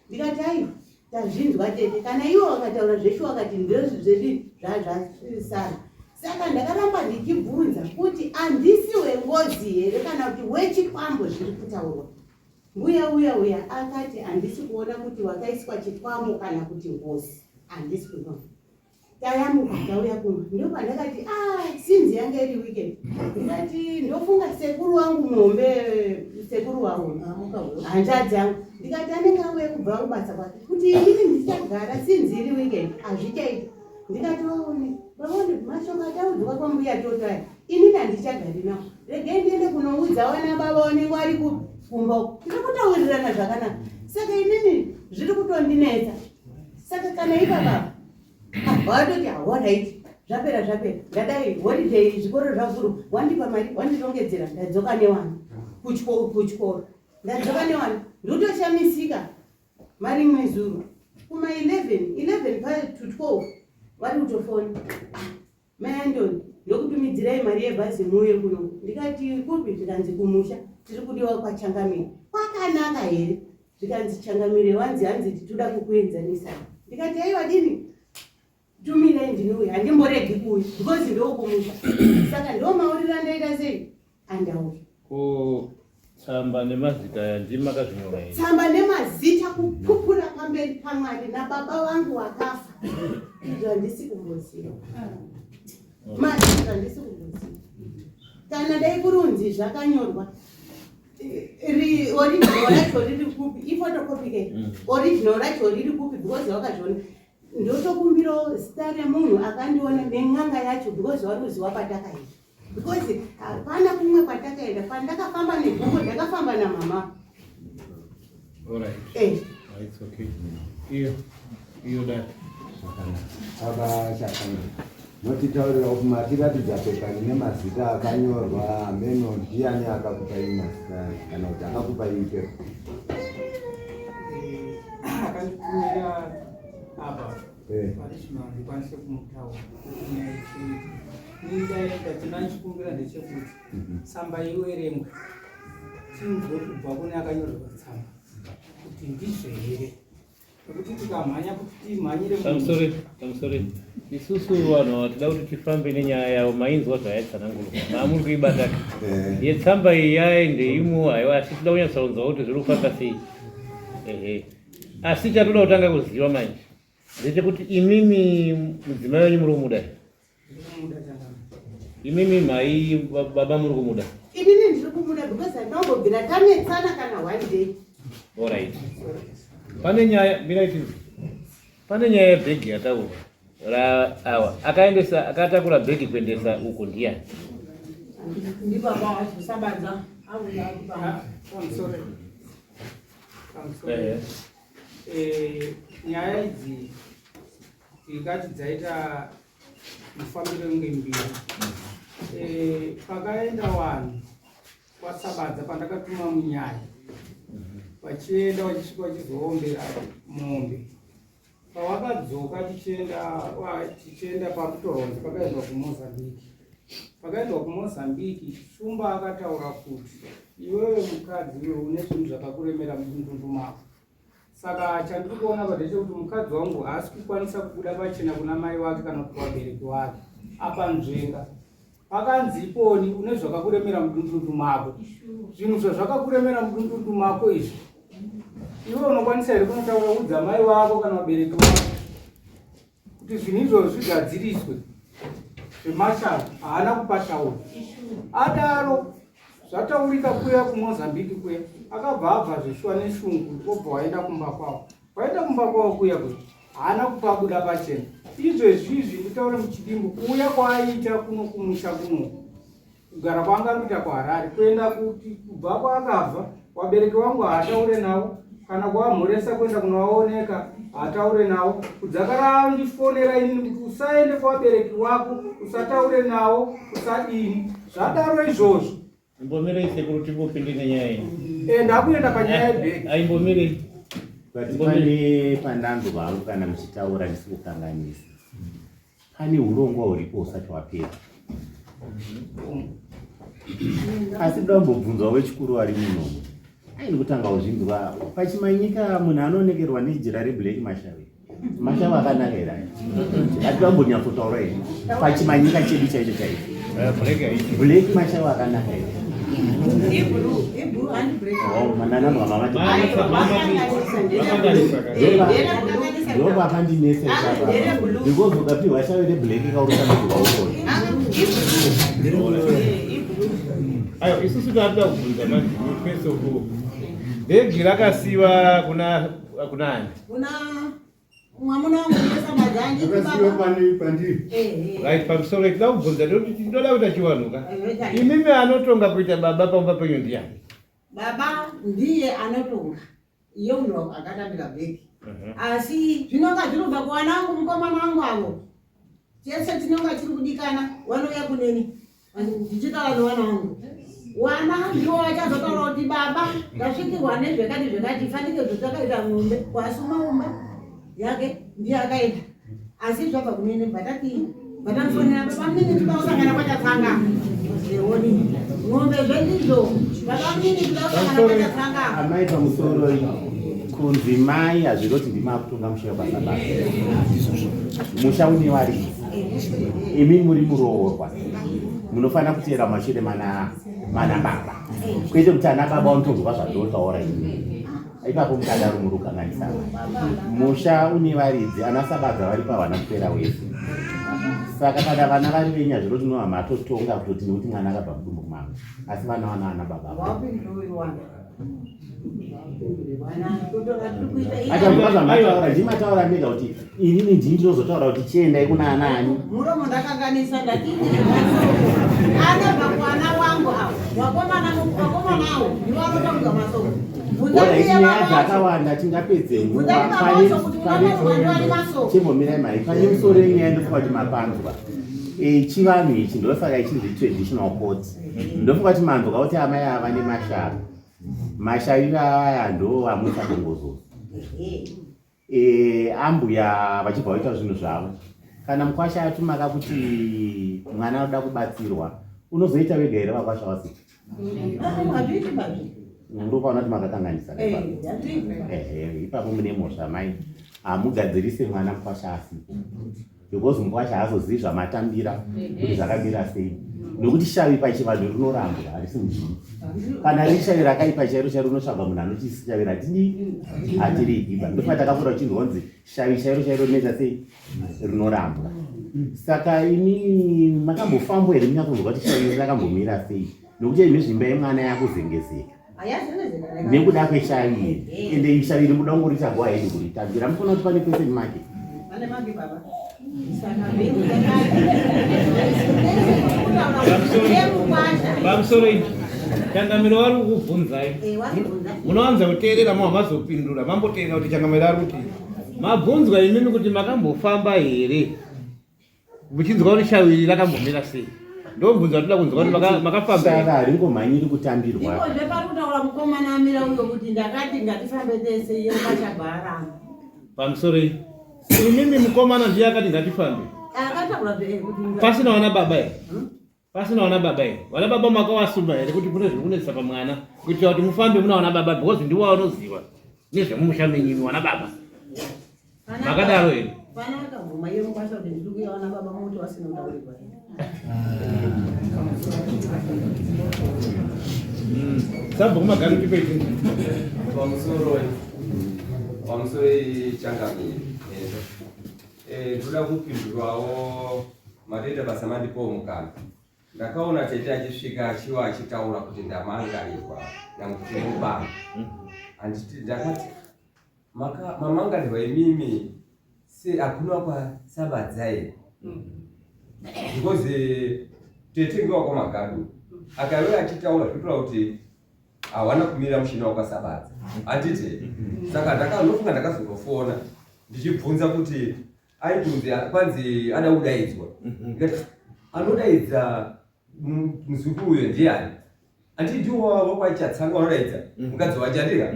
ndikati aiwa tazvinzwa tete kana iwo wakataura zveshu wakati ndozvezvi zvazvasara saka ndakaramba ndichibvunza kuti handisi wengozi here kana kuti wechikwambo zviri kutaurwa mbuya uya akati handisi kuona kuti wakaiswa chikwambo kana kuti ngozi handisi kuona tayamuka ndauya kumba ndo pandakati sinzi yange iri weekend ndikati ndofunga sekuru wangu mombe sekuru wangu hanzvadzi yangu ndikati anenge auye kubva kubasa kwake kuti inini ndichagara sinzi iri weekend hazvichaita ndikati waone vaone mashoko ataudzwa kwambuya totaya inini handichagari navo regei ndiende kunoudza vana baba vanenge vari kumba ndiri kutaurirana zvakanaka saka inini zviri kutondinetsa saka kana ipapapa vatoti hawaraiti zvapera ndadai holiday zvikoro zvavhuru wandipa mari wandirongedzera ndadzoka newana kuchikoro ndadzoka newana ndotoshamisika mari mwezuru kuma 11 pa to 12 vari kutofona maandoni ndokutumidzirai mari yebhazi muuye kuno ndikati kupi zvikanzi kumusha tiri kudiwa kwachangamire kwakanaka here zvikanzi changamire wanzi hanzi titoda kukuenzanisa ndikati aiwa dini tumirei ndinouya handimboregi kuuya because ndokumusha saka ndo mauriro andaita sei andauya tsamba nemazita yandimakazvinyora here tsamba nemazita kupupura pamberi pamwari nababa vangu wakafa izvo handisi kumboziva mazita handisi kumboziva kana dai kurunzi zvakanyorwa original racho riri kupi ifotokopi ke original racho riri kupi because wakazviona ndotokumbira zita remunhu akandiona nen'anga yacho because vari kuziva patakaenda because hapana kumwe kwatakaenda pandakafamba negumbo ndakafamba namama It's okay. Iyo dati Shakanaka. Notitaurira kuti matiratidza pepa rine mazita akanyorwa ameno ndiani akakupa iyi mazita kana kuti akakupa iyi pepa akanditumira apa parishima ndikwanise kumutaura Nindaenda tinachikumbira ndechekuti tsamba iwerengwe tinzwe kubva kune akanyorerwa tsamba kuti ndizvo here, nekuti tikamhanya kuti timhanyire Tamusore. Isusu vanhu tida kuti tifambe nenyaya yavo mainzwa zvayatsanangurwa. Maamuri kuibata. Yetsamba iyi yaende imo haiwa asi tida kunyatsaunzwa kuti zviri kufamba sei. Asi chatoda kutanga kuziva manje ndechekuti imimi mudzimai wenyu muri kumuda. Imimi mai baba muri kumuda. Inini ndiri kumuda because ndangobvira tametsana kana one day. Alright. Pane nyaya yebhegi yataurwa awa akatakura bhegi kuendesa uko ndiani? Ndi baba wacho Sabadza auya nyaya idzi tikati dzaita mufambiro unge mbiri. Pakaenda vanhu kwaSabadza pandakatuma munyaya vachienda vachisvika vachizoombera mombe. Pavakadzoka tichienda pakutoronzi pakaendwa kuMozambique. Shumba akataura kuti iwewe mukadzi iwe une zvinhu zvakakuremera mudundundu mako. Saka chandiri kuona padechekuti mukadzi wangu haasi kukwanisa kubuda pachena kuna mai wake kana kuti vabereki wake. Apa nzvenga pakanzi iponi une zvakakuremera mudundundu mako. Zvinhu zvazvakakuremera mudundundu mako izvi iwe unokwanisa here kunotaura udza mai wako kana vabereki wako kuti zvinhu izvozvo zvigadziriswe zvemasharo haana kupataura. Adaro zvataurika kuya kuMozambique kuya akabva abva zveshwa neshungu obva waenda kumba kwavo kuya kuti haana kupabuda pachena. Izvezvizvi nditaure muchidimbu kuya kwaaita kuno kumusha kuno kugara kwaanganoita kuHarare kuenda kuti kubva kwaakabva vabereki vangu haataure navo kana kuamhoresa kuenda kunovaoneka hataure navo. Kudzakara andifonera inini kuti usaende kuvabereki vako, usataure navo, usadini. Zvadaro izvozvo. Imbomirei sekuru timbopinde nenyaya iyi. Ndakuenda panyaya yebhegi. Aimbomirei. Pane pandandova hangu kana muchitaura ndisi kukanganisa. Pane urongwa huripo usati wapera. Asi ndambobvunzwa wechikuru vari munomu. Aini kutanga uzvinzwa pachimanyika munhu anonekerwa nejira reBlack Mashawe. Mashawe akanaka here. Hatambonyatsotaura here. Pachimanyika chedu chaicho chaicho. Black Mashawe akanaka here. Mandananwa mamati. Ndio vakandinesa saka. Because ukapiwa shawe reBlack kauruka ndokuvaukoni. Ayo isusu tatoda kubvunza manje mufeso ku bhegi rakasiwa kuna ani? Kuna mwamuna wangu Sabadza Rakasiwa pandiri. Right, pamusoro tida kubvunza ndoda kuita chiwanuka. Imimi anotonga kuita baba pamba penyu ndiani? Baba ndiye anotonga. Iye unhu akatambira bhegi. Asi zvinonga zvinobva kuwana wangu mukomana wangu avo. Tese tinonga tiri kudikana wanouya kuneni. Ndichitaura newana wangu. Wana ndiwo vachazotaura kuti baba ndasvikirwa nezvekati fanike zvatakaita ng'ombe kwasuma umba yake ndiye akaenda. Asi zvabva kunene batafonera baba mnini tudakusangana kwachatsanga. Zeoni ng'ombe zvendizvo baba mnini tudakusangana kwachatsanga. Amai pamusoro kunzi mai hazviroti ndima kutonga musha basa basa. Musha une vari. Imi muri muroorwa. Munofana kuteera mashure mana baba. Kwete kuti ana baba unotozwa zvatotaura ini. Ipapo mukadaro muri kukanganisa. Musha une varidzi ana Sabadza vari pavana kupera wese. Saka kana vana vari venya zviro tinova matotonga kutoti nekuti mwana akabva mudumbu mwangu. Asi vana wana ana baba. Ata mukabva mataura ndimataura ndega kuti inini ndinozotaura kuti chiendai kuna anani. Muromo ndakanganisa ndati anabva kuana wangu avo wakomana avo ndiwo anotonga masoko. Nyaya dzakawanda tingapedze nguva chimbomirai mai pane musoro yenyaya ndofunga kuti mapanzwa chivanhu ichi ndosaka ichinzi traditional court. Ndofunga kuti manzwa kuti amai ava nemasharo mashariro aya ndo vamutsa dongozozo ambuya vachibva vaita zvinhu zvavo kana mukwasha atumaka kuti mwana anoda kubatsirwa unozoita wega here vakwasha wasi ndopaona kuti makakanganisa ipapo mune mhosva mai hamugadzirise mwana mukwasha asipo because mukwasha haazozivi zvamatambira kuti zvakamira sei nokuti shavi pachivanhu rinorambwa harisi muzhinji kana rishavi rakaipa chairo chairo unotsvaga munhu anochiishavi hatiriikiba ndofana takakura uchinzonzi shavi chairo chairo rinoita sei rinorambwa saka imi makambofambwa here munyatozwa kuti shavi rakambomira sei nokuti imi zvimba yemwana yakuzengezeka nekuda kweshavi ende shavi rimuda kungorichagwa hedi kuritambira mufana kuti pane kwese make pamusoro changamiro vari kukubvunzai munowanza kuteerera mamazopindura mamboteerera kuti changamiro ari kuti mabvunzwa imimi kuti makambofamba here muchinzwa kuti shaviri rakambomira sei ndomubvunza toda kunzwa kuti makafamba ringomhanyiri kutambirwa ikozve pari kutaura mukomana amira uyo kuti ndakati ngatifambe tese iye pachabharama pamusoro imimi mukomana ndiye akati ngatifambe pasina wana baba here pasina wana baba here wana baba makawasuma here kuti kune zviri kunetsa pamwana kuitira kuti mufambe muna wana baba because ndiwo wanoziva nezvemumusha menyimi wana baba makadaro here pana akabvuma iye mukwasha kuti ndiri kuya wana baba muti wasina kutaurirwa sabva kumagari tipeiti pamusoro changamiro toda kupindurwawo madeda basa mandipowo mukana ndakaona tete achisvika achiwa achitaura kuti ndamangarirwa namuti mubanga handiti ndakati mamangarirwa imimi se akuna kwasabadza here because tete ngewakwamagadu akaiwe achitaura zvitola kuti hawana kumira mushina wakasabadza handiti saka ndakanofunga ndakazongofona ndichibvunza kuti aibvunzi kwanzi ada kudaidzwa anodaidza muzukuru uyo ndiani handiti ndiwo wakwaichatsanga anodaidza mukadzi wacho andika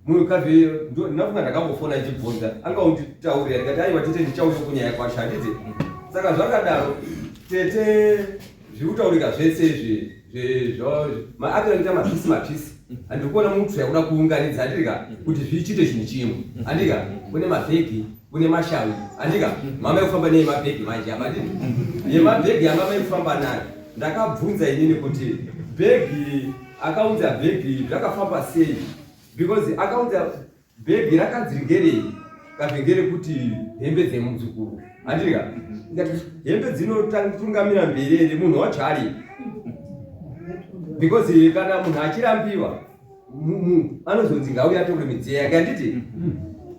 munhukadzi ndinafunga ndakambofona ichibvunza angaunditaurira ndikati aiwa tete ndichauya kunyaya kwacho handiti saka zvakadaro tete zviri kutaurika zvese izvi akaita mapisi handikuona mutu yakuda kuunganidza handika kuti zvichite chinhu chimwe handika kune mabhegi kune mashavi handika mama yekufamba neyemabhegi manje abadii yemabhegi yamama yekufamba nayo ndakabvunza inini kuti bhegi akaunza bhegi rakafamba sei because akaunza bhegi rakanzi ngerei kavhengere kuti hembe dzemuzukuru handika hembe dzinotungamira mberi ere munhu wacho ari because kana munhu achirambiwa anozonzi ngauya atore midziyo yake handiti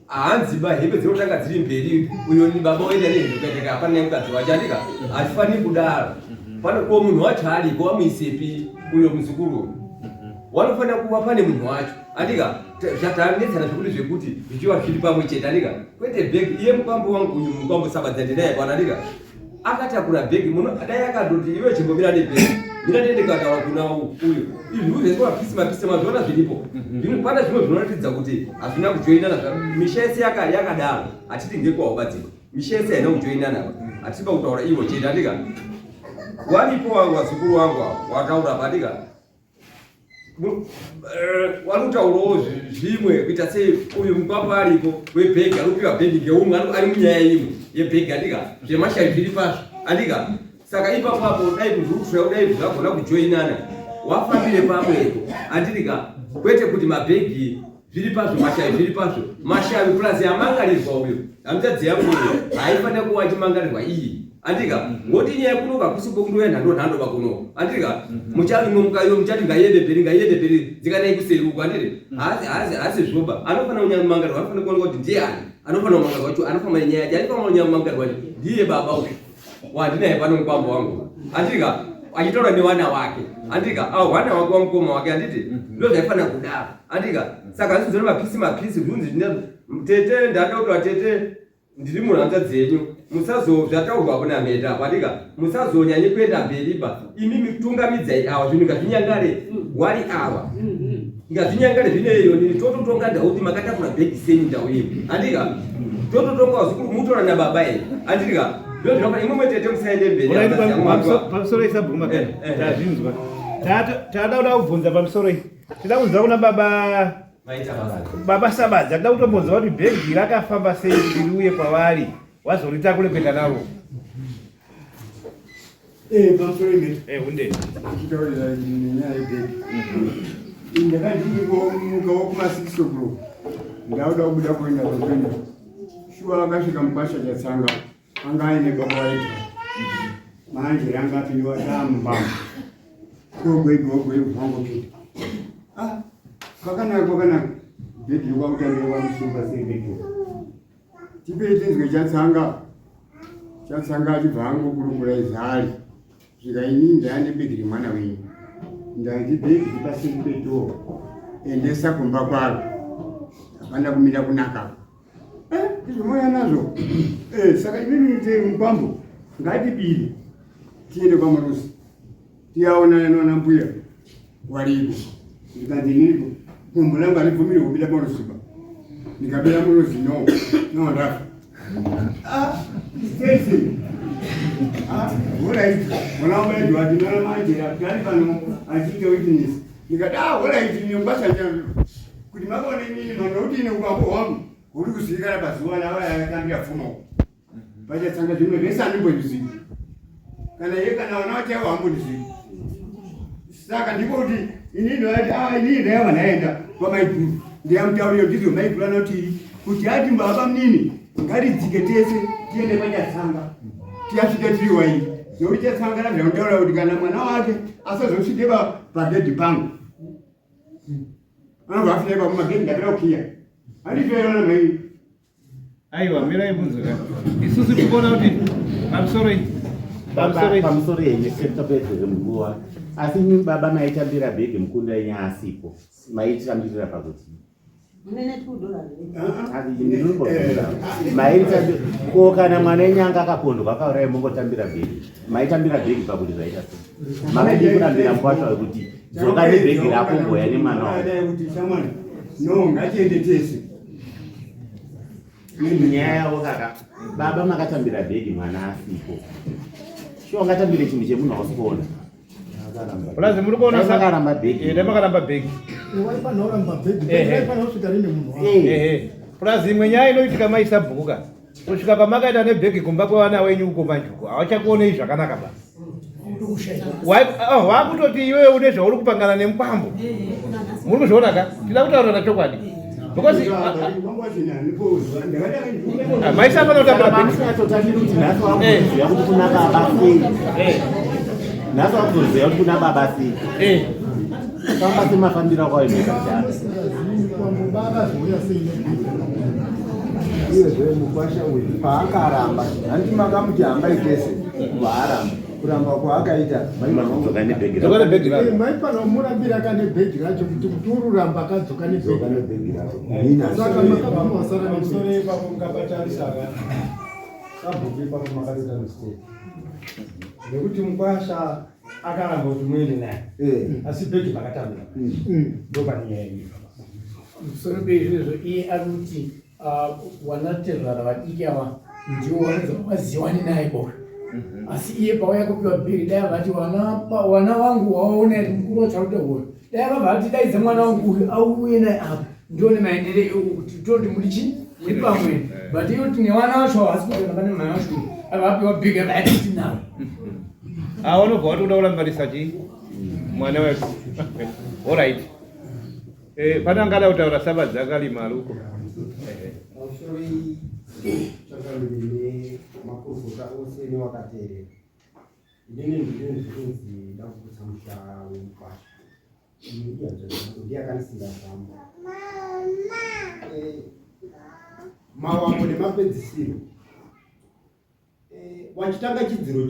haanziba hembe dzinotanga dziri mberi uyo ni baba oenda nehembe ukaiteka hapana nemukadzi wacho handika hatifaniri kudaro panekuwo munhu wacho ariko wamuisepi uyo muzukuru wanofanira kuva pane munhu wacho handika zvatanetsana zvekuti zvekuti zvichiva zviri pamwe chete handika kwete bhegi iye mukwambo wangu uyu mukwambo sabadza ndinaye pana handika akatakura bhegi muno dai akandoti iwe chimbomira nebhegi mina ndendekataura kuna uyu izvi zvese mapisi mazviona zviripo pana zvimwe zvinoratidza kuti hazvina kujoinana misha yese yakadaro hatiti ngekwaubadzika misha yese haina kujoinana hatiba kutaura ivo chete handika waripo wazukuru wangu wataura pandika wanutaurawo zvimwe kuita sei uyu mukwapa aripo webhegi anopiwa bhegi ngeumwe ari munyaya imwe yebhegi handika zvemashavi zviri pazvo handika saka ipapapo dai kuzvukusvaya kudai zvagona kujoinana wafambire pamwepo handitika kwete kuti mabhegi zviri pazvo mashavi zviri pazvo mashavi plus yamangarirwa uyo hamudzadzi yangu uyo haifanira kuva achimangarirwa iyi handika ngoti nyaya kunoka kusipo kundoya nhando pakuno handika muchavinomukayo muchati ngaiende mberi dzikanai kuseruko handiti hasi zvoba anofanira kunyanya kumangarirwa anofanira kuoneka kuti ndiani anofanira kumangarirwa wacho anofamba nyaya yacho anofanira kunyanya kumangarirwa wacho ndiye baba uyu wandinaye pano mukwambo wangu handika achitaura newana wake handika wana wake wamukoma wake handiti ndo zvaifanira kudaro handika saka zvizoona mapisi zvinzi tete ndakautora tete ndiri munhanza dzenyu zvataurwa kuna mheta pandika musazonyanye kuenda mberiba imi mitungamidzai awa zvinhu ngazvinyangare wari awa ngazvinyangare zvineyo nini tototonga ndauti makatakura bhegi senyi ndau imi handika tototonga wazukuru mutora nababa ere handika Ndozvinofa imwe mwete musaende mberi. Pamusoro isabhuku makani tazvinzwa. Tada kuda kubvunza pamusoro iyi. Tida kunzwa kuna baba Sabadza. Tida kutombonzwa kuti bhegi rakafamba sei riuye kwavari wazorita kureketa naro. Pamusoro ine. Hunde. Chitaurira nenyaya yebhegi. Ndakandiripo muka wokuma 6 o'clock. Ndauda kubuda kuenda kwenda. Shuwa akasvika mukwasha chatsanga. Anga aine baba waita. Manje yanga apinwa damba. Kogwe mwangu kitu. Kwakanaka. Bhegi wakutambira wamusumba sei bhegi. Tipetenzwe chatsanga achibva angokurukura izari. Zvikaini ndaane bhegi remwana wenyu. Ndati bhegi paseri pedhoo. Endesa kumba kwaro. Apanda kumira kunaka. Ndizvomoya nazvo. Saka imini mukwambo ngatibiri tiende kwaMurusi. Tiyaonana nona mbuya waripo. Ndikanzi niriko gumbo rangu haribvumiri kubira Murusiba. Ndikabira Murusi no ndafa. Stacey. Alright. Mwana wangu wati nana manje akali pano achite witness. Nikati alright nyumbasa njalo. Kuti makone nini manoti nekwambo wangu. Uri kusikana pazuva lawa yakambira fumo. Baje tsanga zvimwe zvese andimbozivi. Kana yeye kana wana wacha wambozivi. Saka ndipo kuti inini ndati inini ndaiva naenda kwamaiguru. Ndiyamutaurira ndizvo maiguru anoti kuti ati baba munini ngaridzike tese tiende pachatsanga. Tiasvike tiri waini. Nokuti chatsanga ndazvinotaura kuti kana mwana wake asazosvike pagedhi pangu. Anobva afike pamagedhi ndapera kukiya. Anditoerana mai. Aiwa, mirai bunzuka. Isusu kuona kuti pamusoro yenyu sekutapedze mguwa. Asi baba maitambira bhegi mukunda yenyu asipo. Maitambirira pakuti. Ko kana mwana enyanga akakondwa akauraya mongotambira bhegi. Maitambira bhegi pakuti zvaita sei. Makadi kurambira mukwasha wekuti dzoka nebhegi rako goya nemwana wako. No, ngatiende tese. Nyaya yavo kaka. Baba makatambira bhegi mwana asipo. Sho ngatambire chinhu chemunhu wasikuona. Ulazi muri kuona sakaramba bhegi. Makaramba bhegi. Waipanoramba bhegi. Waipanosvika rine munhu. Ulazi imwe nyaya inoitika maisabhuka. Kusvika pamakaita nebhegi kumba kwevana wenyu uko manjuku. Havachakuonei zvakanaka basi. Wakutoti iwewe une zvauri kupangana nemukwambo. Muri kuzviona ka? Tida kutaura nachokwadi. Because maisa pana kutambira bhegi. Yakuti kuna baba sei. Naso akuziva kuti kuna baba sei. Kamba semafambira kwayo nekajana. Baba zouya sei. Iye mukwasha uyu paakaramba handi makamuti hambai tese vaaramba kuramba kwaakaita dzoka nebhegi rako maipanomurambira kane bhegi racho kuti ururamba akadzoka nebhegi rako saka makabvamasara nemusoro ipapo mukapatarisaka sabhuku ipapo makatoita mistake nekuti mukwasha akaramba kuti muende naye asi bhegi makatambira ndopanyaya iyi musoro peizvozvo iye ari kuti wanaterara vadiki ava ndiwo vanonzi vazivani naye bora asi iye pauya kupiwa bhegi dai vati wana wangu wawaona iri mukuru wacharuta hoyo dai vabva vati daidza mwana wangu uyu auye naye apa ndione maendereo ekuku kuti tondi muri chii muri pamwe but iyo kuti newana wacho havasi kutonaka nemai wacho avapiwa bhegi avaititi navo unobva wati uda kurambarisa chii mwana wedu alright pane angada kutaura Sabadza akalima aluko chakalumine makurukota ose newakateerera inini ndinozvinzi ndakuputsa mushara wemukwasha ndiyakanisira zamba mawambo nemapedzisiro wachitanga chidziro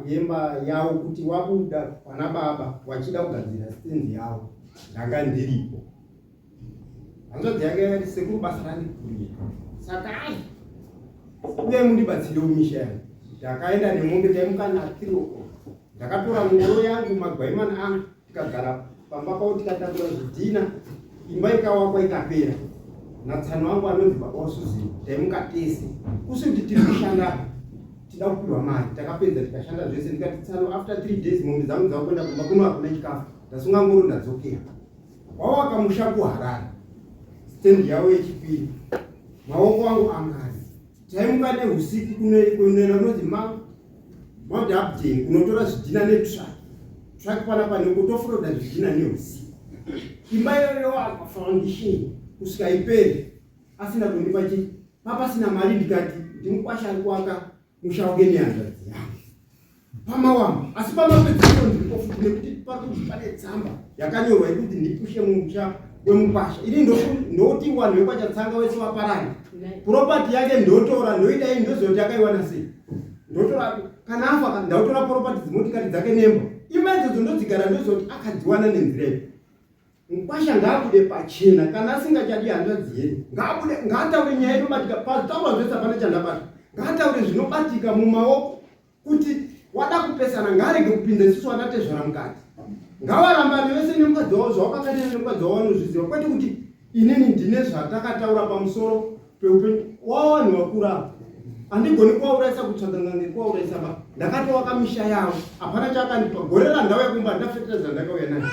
yemba yavo kuti wabuda pana baba wachida kugadzira stenzi yavo ndanga ndiripo hanzvadzi yake yakati sekuru basa randikuria saka uye mundibatsire umisha yangu ndakaenda nemombe taimuka na 3 o'clock ndakatora ngoro yangu magwaimana angu tikagara pamba pavo tikatakura zvidhina imba ikawakwa ikapera natsano wangu anonzi baba wasuziva taimuka tese usi kuti tiri kushanda tichida kupiwa mari, takapedza tikashanda zvese, ndikati Tsano, after 3 days mombe dzangu dzakuenda kumba kuno hakuna chikafu, ndasungangoro ndadzokera. Wawaka musha kuHarare, stendi yavo yechipiri, maoko angu angari. Taimuka neusiku kunoenda kunonzi Mount Upton kunotora zvidhina netraki panapa nekutofuroda zvidhina neusiku. Imba iyoyo foundation kusvika ipere asina kundipa chii, papasina mari. Ndikati ndimukwasha ari kuaka musha wake nehanzvadzi yangu pamawamba, asi pamapedzisiro ndikofuti nekuti pakuti pane tsamba yakanyorwa yekuti ndipushe mumusha wemukwasha. Ini ndoti wanhu vekwachatsanga wese waparani, property yake ndotora, ndoidai ndozoti akaiwana sei, ndotora kana afa ndautora property dzimotikati dzake nemba. Imba idzodzo ndodzigara ndozoti akadziwana nenzira iyi. Mukwasha ngaabude pachena, kana asingachadi hanzvadzi yedu ngaataure nyaya inobatika pataura zvese pane chandabata, ngaataure zvinobatika mumaoko, kuti wada kupesana ngaarege kupinda isusu wanatezvara mukati, ngavarambane vese nemukadzi wavo zvawakakaita nemukadzi wavo vanozviziva, kwete kuti inini ndine zvatakataura pamusoro peupenyu wavanhu vakura. Handigoni kuvaurayisa kutsvaganga ngekuvaurayisa ba, ndakatowaka misha yavo, hapana chakandipa. Gore randauya kumba ndafetereza ndakauya nayo,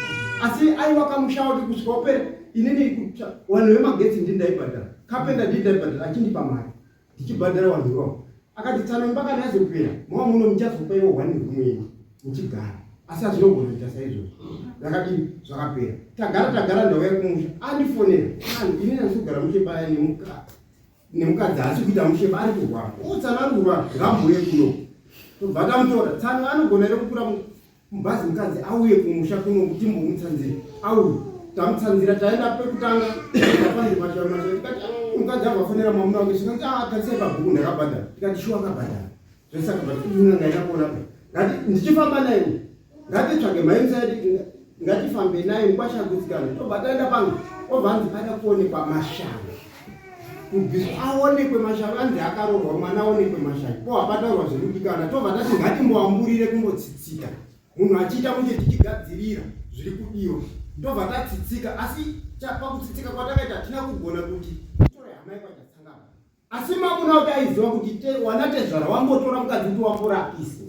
asi aiwaka musha wake kusvika upere. Inini vanhu vemagetsi ndindaibhadhara, kapenda ndindaibhadhara, achindipa mari ndichibhadhara vanhu ivavo. Akati Tsano imba kana yazopera mava muno muchazopaiwo 1 room yenyu muchigara, asi hazvinogona kuita saizvozvo. Ndakati zvakapera, tagara ndauya kumusha, andifonera inini handizogara muchibaya nemukadzi asi kuita musheba ari kurwara. Tsano ari kurwara, ngambuye kuno tobva tamutora. Tsano anogona ere kupura mubhazi mukadzi auye kumusha kuno kuti mbomutsanzira, auye tamutsanzira, taenda pekutanga apanze mashamasha. Tikati mukadzi abvafonera mwamuna wake zvikati akaisai pabhuku ndakabhadhara. Tikati shuwa akabhadhara zvese akabhadhara, ngaina kuona pe. Ngati ndichifamba naye, ngatitsvage mindset, ngatifambe naye mukwasha gutsikana. Tobva taenda pangu obva anzi pada kuonekwa mashanga, aonekwe mashanga, anzi akaroorwa mwana aonekwe mashanga. Po hapataurwa zvirikudikana, tobva tati ngatimboamburire kumbotsitsika, munhu achiita munje tichigadzirira zviri kudiwa. Tobva tatsitsika, asi pakutsitsika kwatakaita hatina kugona kuti tore hama ikwachatsangana. Asi mamuna kuti aiziva kuti wanatezvara wambotora mukadzi kuti wamborapise.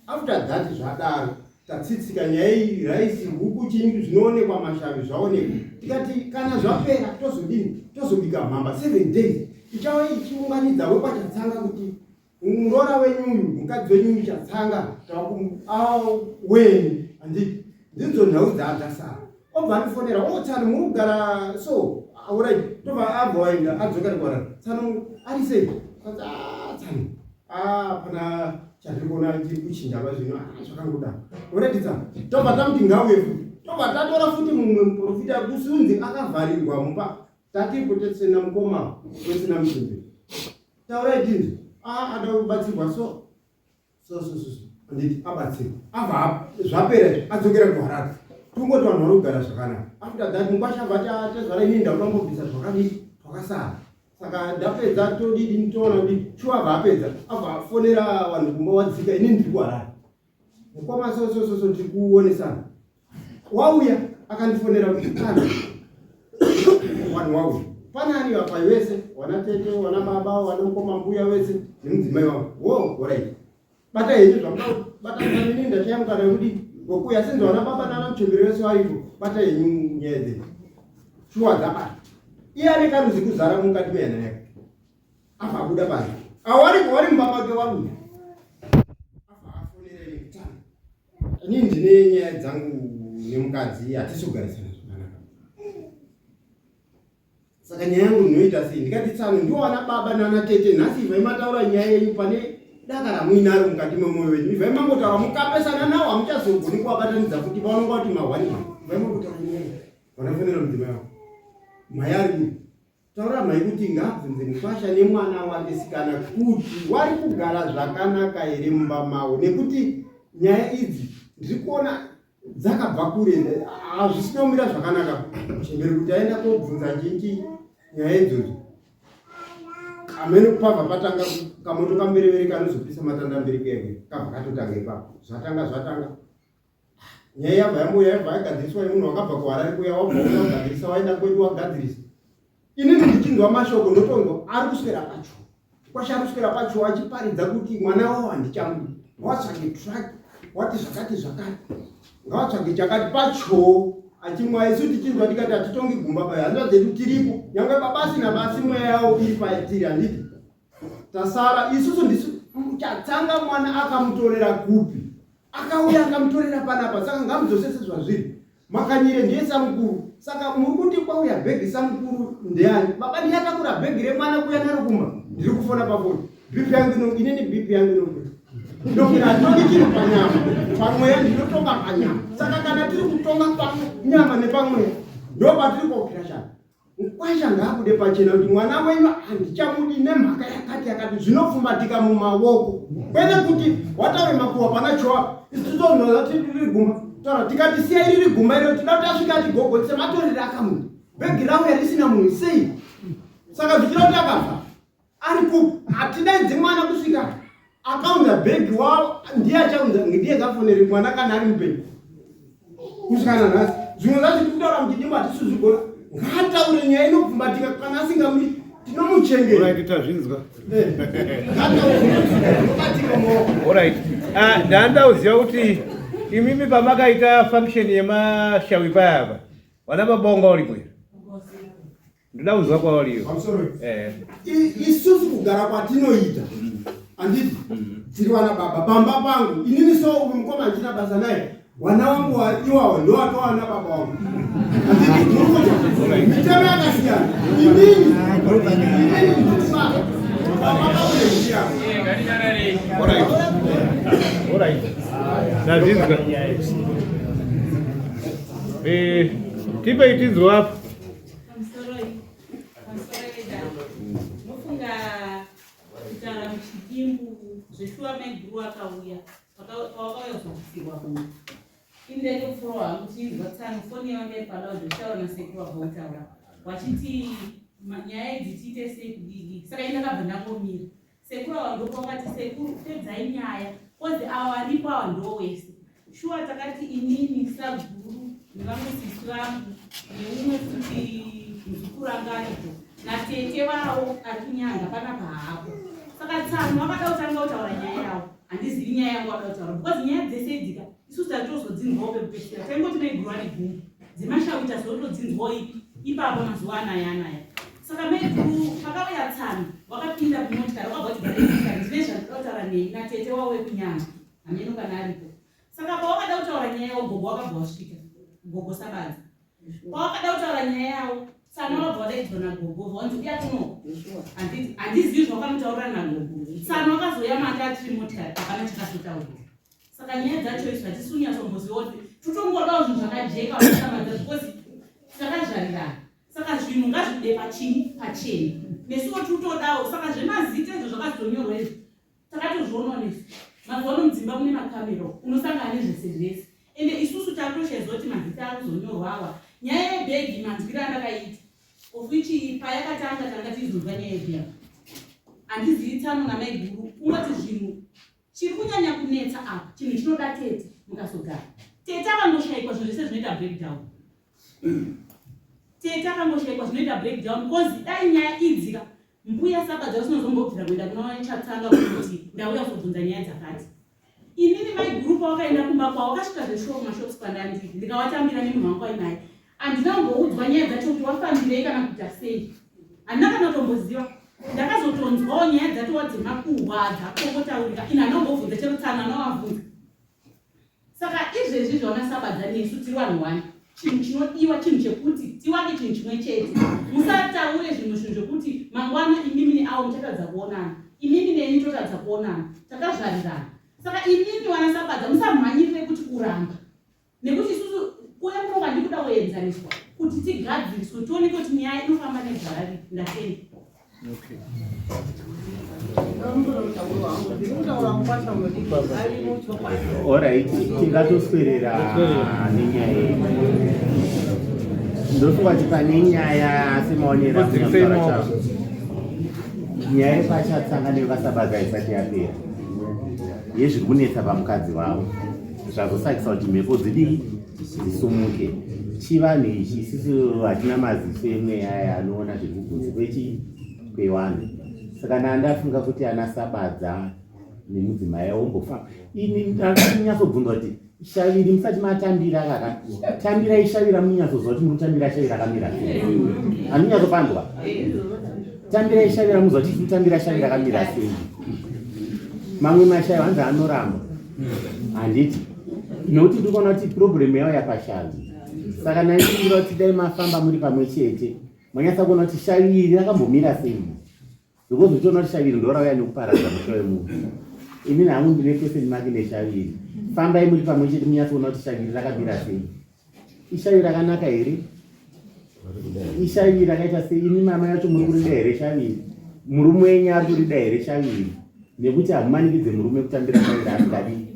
After that zvadaro tatsitsika, nyaya iyi raisi, huku, chinyi zvinoonekwa mashavi zvaonekwa. Tikati kana zvapera tozodini, tozobika mhamba 7 days ichava ichiunganidza wekwachatsanga kuti murora wenyuyu mukadzi wenyuyu chatsanga weni. Handiti ndidzo nhau dzaadzasara. Obva andifonera, Tsano murikugara so alright, tobva abva waenda adzokera kwarara. Tsano ari sei? Tsano pana chandiri kuona chiri kuchinjava zvino zvakangoda. Alright Tsano, tobva tamuti ngauye futi, tobva tatora futi mumwe muprofita kusunzi akavharirwa mumba. Tati kutetsena mukoma wesina mutumbi, taurai tinzi ada kubatsirwa so handiti abatsirwa, abva zvapera adzokera kuHarare. Tungoti vanhu vari kugara zvakanaka. After that mukwasha abva tezvara inini ndakutambobvisa zvakadii zvakasara. Saka ndapedza todidi nitoona kuti shuwa abva apedza, abva afonera vanhu kumba wadzika, inini ndiri kuHarare. Mukoma so ndiri kuonesana. Wauya akandifonera kuti kana vanhu wauya panani apa wese, wana tete, wana baba, wana mukoma mbuya wese nemudzimai wangu. Alright, bata henyu zvakabata inini ndachayamukana nekuti ngokuya sinzi wana baba nana muchemberi wese varipo, bata henyu nyaya dzenyu. Shuwa dzabata. Iye ane karuzi kuzara mukati mehana yake. Abva abuda pasi. Wari mumba make waruya. Abva afonera ine Tsano, inini ndine nyaya dzangu nemukadzi hatisi kugarisana zvakanaka. Saka nyaya yangu ndinoita sei? Ndikati Tsano, ndiwo wana baba nana tete, nhasi ibvai mataura nyaya yenyu pane daka ramuinaro mukati memwoyo wenyu. Ibvai mangotaura mukapesana nawo hamuchazogoni kuvabatanidza kuti vanonga kuti mahwanima. Ibvai mangotaura nyaya wanafonera mudzimai wavo. Mai ari kuti taura mai kuti ngabvunze mukwasha nemwana wakesikana kuti wari kugara zvakanaka here mumba mavo, nekuti nyaya idzi ndiri kuona dzakabva kure, hazvisinomira zvakanaka. Chemberi kuti aenda kobvunza njinji nyaya idzodzo, amene kupabva patanga kamoto kamberevere kanozopisa matanda mberi keke kabva katotanga ipapo. Zvatanga nyaya yabva yamboya yabva yagadziriswa nemunhu wakabva kuHarare kuya, wabva wagadzirisa waenda kwedu wagadzirisa. Inini ndichinzwa mashoko ndotonzwa ari kuswera pacho. kwasharuswera pacho wachiparidza kuti mwana wavo handichamudi, ngawatsvage traki, wati zvakati ngawatsvage chakati pacho achimwa. Isu tichinzwa tikati hatitongi gumba payo, hanzva dzedu tiripo, nyangwe babasi nabasi mweya yavo iri paitiri, handiti tasara isusu. Ndisu muchatsanga mwana akamutorera kupi, akauya akamutorera panapa, saka ngamudzosese zvazviri makanyire ndiye samukuru. Saka muri kuti kwauya bhegi samukuru ndeani? Baba ndiyatakura bhegi remwana kuya narukumba, ndiri kufona pafoni, bhipi yangu inini, bhipi yangu inokwira ndokuti hatongi chiri panyama, pamweya ndinotonga panyama. Saka kana tiri kutonga panyama nepamweya ndo patiri kwaukira shaka. Kwasha ngabude pachena kuti mwana wenyu handichamudi nemhaka yakati zvinopfumbatika mumaoko, kwete kuti wataure makuhwa pana choa isitozonhoza tiri gumba. Tikati siya iri gumba iro tida kuti asvika ati gogo sematorere akamuda bhegi rauya risina munhu sei. Saka zvichira kuti akafa ari kupi, hatidaidzi mwana kusvika akaunza bhegi wavo, ndiye achaunza, ndiye zafonere mwana kana ari mupenyu kusvika nanhasi. Zvimwe zvacho tikutaura muchidimba hatisizvigona, ngataure nyaya inopfumbatika kana asingamudi tinomuchengera. Alright, tazvinzwa. Alright. Ndandauziva kuti imimi pamakaita function yemashawi payapa wana mabonga uri kwera. Ndoda kuzwa kwauriyo. Isusu kugara kwatinoita handiti tiri wana baba pamba pangu inini, so uyu mukoma ndichina basa naye, wana wangu iwawo ndo watowana baba wangu. Handiti murukuta mitemo yakasiyana, inini Alright. Nazizwa. Tipe itinzwa hapo. Mufunga kutara muchidimbu zveshuwa maiguru akauya wakauya kuzokusiwa kuno inde kufurwa muchinzwa tsano foni yangu ipala zveshawa nasekuru wakautaura wachiti nyaya idzi tiite sei kudii. Saka ine kabva ndangomira sekuru wandopa wakati sekuru pedzai nyaya kozi awa aripo awa ndo wese shuwa takati inini saguru nevamwe sisi vangu neumwe futi muzukuru anga aripo natete vavo ari kunyanga panapa hapo. Saka tsano vakada kutanga kutaura nyaya yavo, handizivi nyaya yangu vakada kutaura because nyaya dzese dzika isusu tatozodzinzwawo pekupedzisira taingoti maiguru ari gumi dzemashawi tazotodzinzwawo ipapa mazuva anaya. Saka maiguru pakauya tsano wakapinda kumotikari wakabva kuti gareikari ndine zvandinoda kutaura nei natete wavo wekunyanga hameno kana aripo. Saka pawakada kutaura nyaya yavo gogo wakabva wasvika, gogo Sabadza pawakada kutaura nyaya yavo tsano wakabva wadaidzwa nagogo vanzi uyatuno handizivi zvawakamutaurira nagogo. Tsano wakazoya mati atiri motikari hapana chakazotaurwa. Saka nyaya dzacho izvi hatisunyatsombozviwa kuti totongodawo zvinhu zvakajeka vasamadza zvikozi takazvarirana. Saka zvinhu ngazvide pachena nesuwo tutodawo. Saka zvemazita izvo zvakazonyorwa izvi takatozvionawo nesu mazuva ano mudzimba mune makamera unosangana nezvese zvese ende isusu takutoshedzwa kuti mazita akuzonyorwa awa. Nyaya yebhegi manzwiro andakaita ofichi payakatanga tanga tizonzwa nyaya yebhegi handizivi tsano namaiguru ungati zvinhu chiri kunyanya kunetsa apa chinhu chinoda tete mukazogara. Tete akangoshayikwa zvinhu zvese zvinoita breakdown. Tete akangoshayikwa zvinoita breakdown because dai nyaya idzika mbuya Sabadza usinozombobvira kuenda kuna chatsanga kuti ndauya kuzobvunza nyaya dzakati. Inini maiguru pawakaenda kumba kwavo wakasvika zveshuwa kumashops kwandandiri ndikawatambira nemunhu wangu ainaye handinamboudzwa nyaya dzacho kuti wafambirei kana kuita sei, handina kana kutomboziva. Ndakazotonzwawo nyaya dzatowa dzemakuhwa dzakongotaurika ina handambobvunza chero tsana anowabvunza. Saka izvezvi zvaona Sabadza nesu tiri vanhu wani, chinhu chinodiwa chinhu chekuti tiwake chinhu chimwe chete. Musataure zvinhu zvekuti mangwana imimi neavo muchatadza kuonana, imimi neni totadza kuonana, takazvarirana. Saka imimi wana Sabadza musamhanyirire kuti kuramba, nekuti isusu kuya kunoka ndikuda kuenzaniswa kuti tigadziriswe tioneke kuti nyaya inofamba negara ripi. Ndatenda. Alright, tingatoswerera nenyaya yedu. Ndofunga kuti pane nyaya semaonera nyaya yepachatsanga nevakasabadza isati yapera yezviri kunetsa pamukadzi wavo zvazosakisa kuti mhepo dzidii dzisumuke. Chivanhu ichi isusu hatina maziso emweya aya anoona zviri kubvunzi kwevanhu. Saka nandafunga kuti ana Sabadza nemudzimai ombofamba. Ini ndakanyatsobvunzwa kuti shaviri musati matambira kaka. Tambirai shavira munyatsozwa kuti murikutambira shavira akamira sei. Anonyatsopandwa. Tambirai shavira muzwa kuti mutambira shavira akamira sei. Mamwe mashavi hanzi anoramba. Handiti. Nokuti ndikuona kuti problem yavo yapashavi. Saka naikumbira kuti dai mafamba muri pamwe chete. Manyatsa kuona kuti shaviri rakambomira sei. Because uchiona kuti shaviri ndorauya nekuparadza musho wemunhu. Ini hangu ndine pese ndimake neshaviri. Fambai muri pamwe chete munyatsoona kuti shaviri rakamira sei. Ishaviri rakanaka here? Ishaviri rakaita sei? Ini mama yacho muri kurida here shaviri? Murume wenyu ari kurida here shaviri? Nekuti hamumanikidze murume kutambira shaviri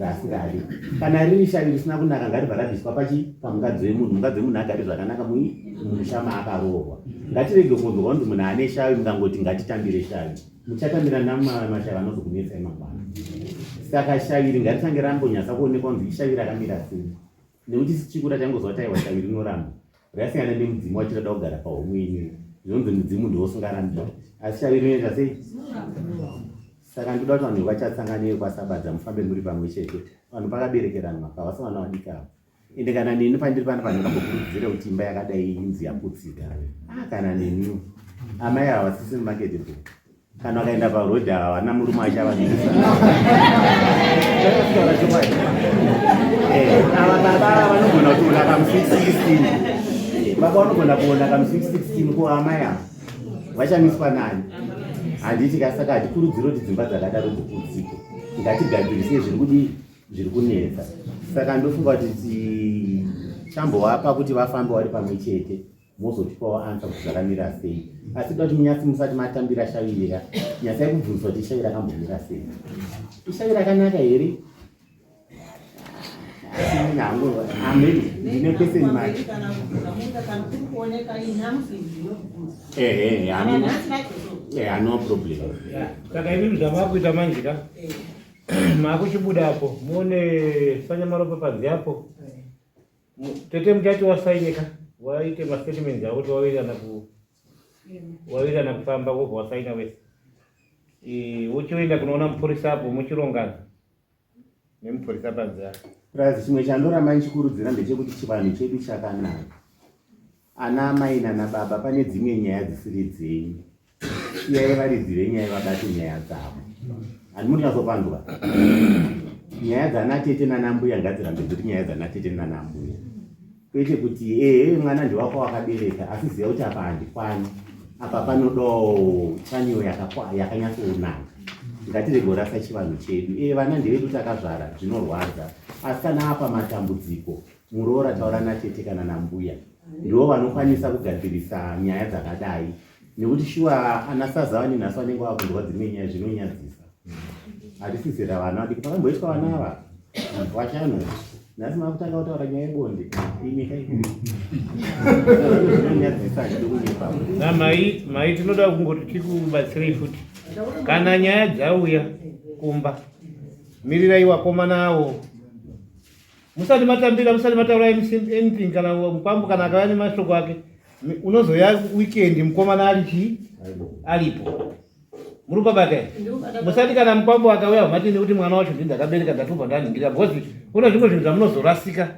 asingadi. Kana riri shaviri risina kunaka ngaribva rabviswa pamukadzi wemunhu. Mukadzi wemunhu agare zvakanaka mumusha maakaroorwa. Ngatirege kunzwa kuti munhu ane shavi mukangoti ngatitambire shavi. Muchatambira namashavi anozokunetsai mangwana. Saka shaviri ngaritange rambonyatsa kuonekwa kunzi ishaviri rakamira sei. Nekuti sichikura tangozwa kuti aiwa shaviri rinoramba. Rasiyana nemudzimu wachirada kugara pahomwe ine. Zvinonzi mudzimu ndiwosungaramira. Asi shaviri rinoita sei? Saka ndoda kuti vanhu vachatsanganiwe kwaSabadza mufambe muri pamwe chete. Vanhu pakaberekeranwa pavasa vana vadikawo. Ende kana neni pandiri pano ndingambokurudzira kuti imba yakadai inzi yaputsika. Kana neniwo amai ava sisi marketable. Kana wakaenda parodhi havana murume achavanisa. Ava baba vanogona kuona kamu616. Baba vanogona kuona kamu616 ko amai ava vachamiswa nani. Handiti kasaka hatikurudzira kuti dzimba dzakadaro dziputsike. Ngatigadzirise zviri kunetsa. Saka ndofunga kuti chambovapa kuti vafambe vari pamwe chete. Mozotipawo ansa kuti zvakamira sei. Asi toda kuti munyatsi musati matambira shavira. Nyatsai kubvunzwa kuti shavira rakambomira sei. Ishavira rakanaka here? Ndine pese mari. No problem. Saka ivi zvamakuita manjika makuchibudapo muone Sanyamaropa padzi apo tete muchati wasainika waite mastatements ako kuti wawirirana kufamba wobva wasaina wese uchienda kunoona mupurisa apo muchirongana nemupurisa padzi apo. Plus chimwe chandoramba ndichikurudzira ndechekuti chivanhu chedu chakanaka. Ana mai nana baba pane dzimwe nyaya dzisiri dzenyu. Iyai varidzire nyaya vabate nyaya dzavo. Handimurinyazopandwa. Nyaya dzanatete nanambuya ngadzirambe dziri nyaya dzanatete nanambuya. Kwete kuti mwana ndiwako wakabereka asi ziva kuti apa handikwani. Apa panodawo chanyo yakanyatsoonaka. Ngatirege kurasa chivanhu chedu. Vana ndevedu takazvara zvinorwadza. Asi kana apa matambudziko muroora taura natete kana nambuya. Ndivo vanokwanisa kugadzirisa nyaya dzakadai. Nekuti shuwa anasazavani nhasi vanenge vakunzwa dzimwe nyaya zvinonyadzisa. Hatisizira vana vadiki pakamboitwa vana ava washanu nhasi makutanga kutaura nyaya yebonde inyika zvinonyadzisa zviri kunyepa. Mai tinoda kungoti tikubatsirei futi kana nyaya dzauya kumba mirirai wakomana avo musati matambira musati mataura anything kana mupambo kana akava nemashoko ake unozoya weekend mukomana aripo muri pabata musati kana mupambo akauya mati nekuti mwana wacho ndindakabereka ndatobva ndaningira because kuna zvimwe zvinhu zvamunozorasika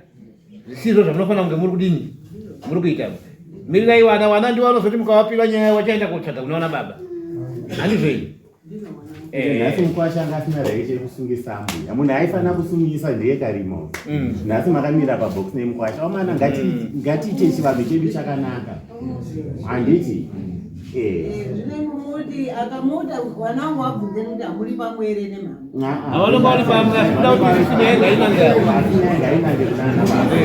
zvisizvo zvamunofanira kunge muri kudini muri kuita. Mirirai wana ndiwo vanozoti mukavapira nyaya wachaenda kotsvaga kunoona baba handizvei. Nhasi mukwashanga asina raiche chekusungisa ambuya. Munhu aifanira kusungisa ndeyekarimo. Nhasi makamira pabhokisi nemukwasha. Omana ngatiite chivanhu chedu chakanaka. Handiti? Zvinomuti akamuta wanangu wabvunze kuti hamuri pamwe ere nemama. Havanonga vari pamwe asi kuda kuti nyaya ngainanga. Nyaya ngainange kunana baba.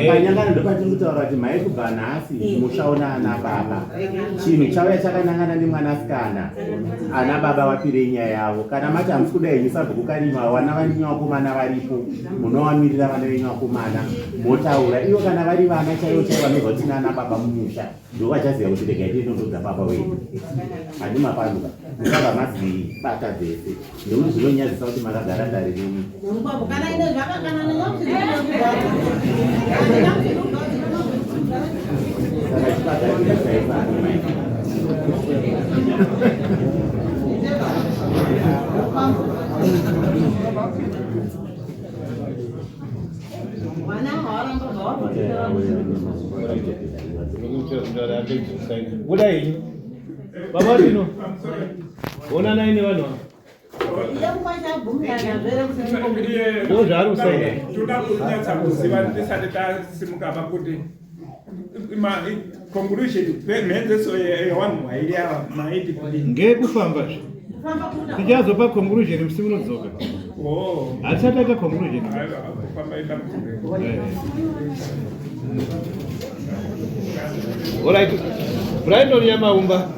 Pakanyangana ndopatiri kutaura kuti mai kubva nhasi mushaona ana baba. Chinhu chauya chakanangana nemwanasikana. Ana baba vapire nyaya yavo. Kana mati hamusi kudai musabhuku karima vana venyu vakomana varipo. Munovamirira vana venyu vakomana. Motaura ivo kana vari vana chaivo chaivo vanobva tina ana baba mumusha. Ndovachaziva kuti regai tiendondodza baba wedu. Handima panuka. Musaka mazii bata dzese. Ndokuti zvinonyadzisa kuti makagara dare nemi. Saka chipatara chaifanimai. Kudai baba dino ona naine vanhu ndo zvaari kusaina toda kunyatsa kuziva tisati tasimuka pa kuti conclusion mhenzeso yevanhu vairi ava maiti kuti ngekufambazve tichazopa conclusion musi unodzoka hatisataita conclusion kufamba enda alright Brandon Yamaumba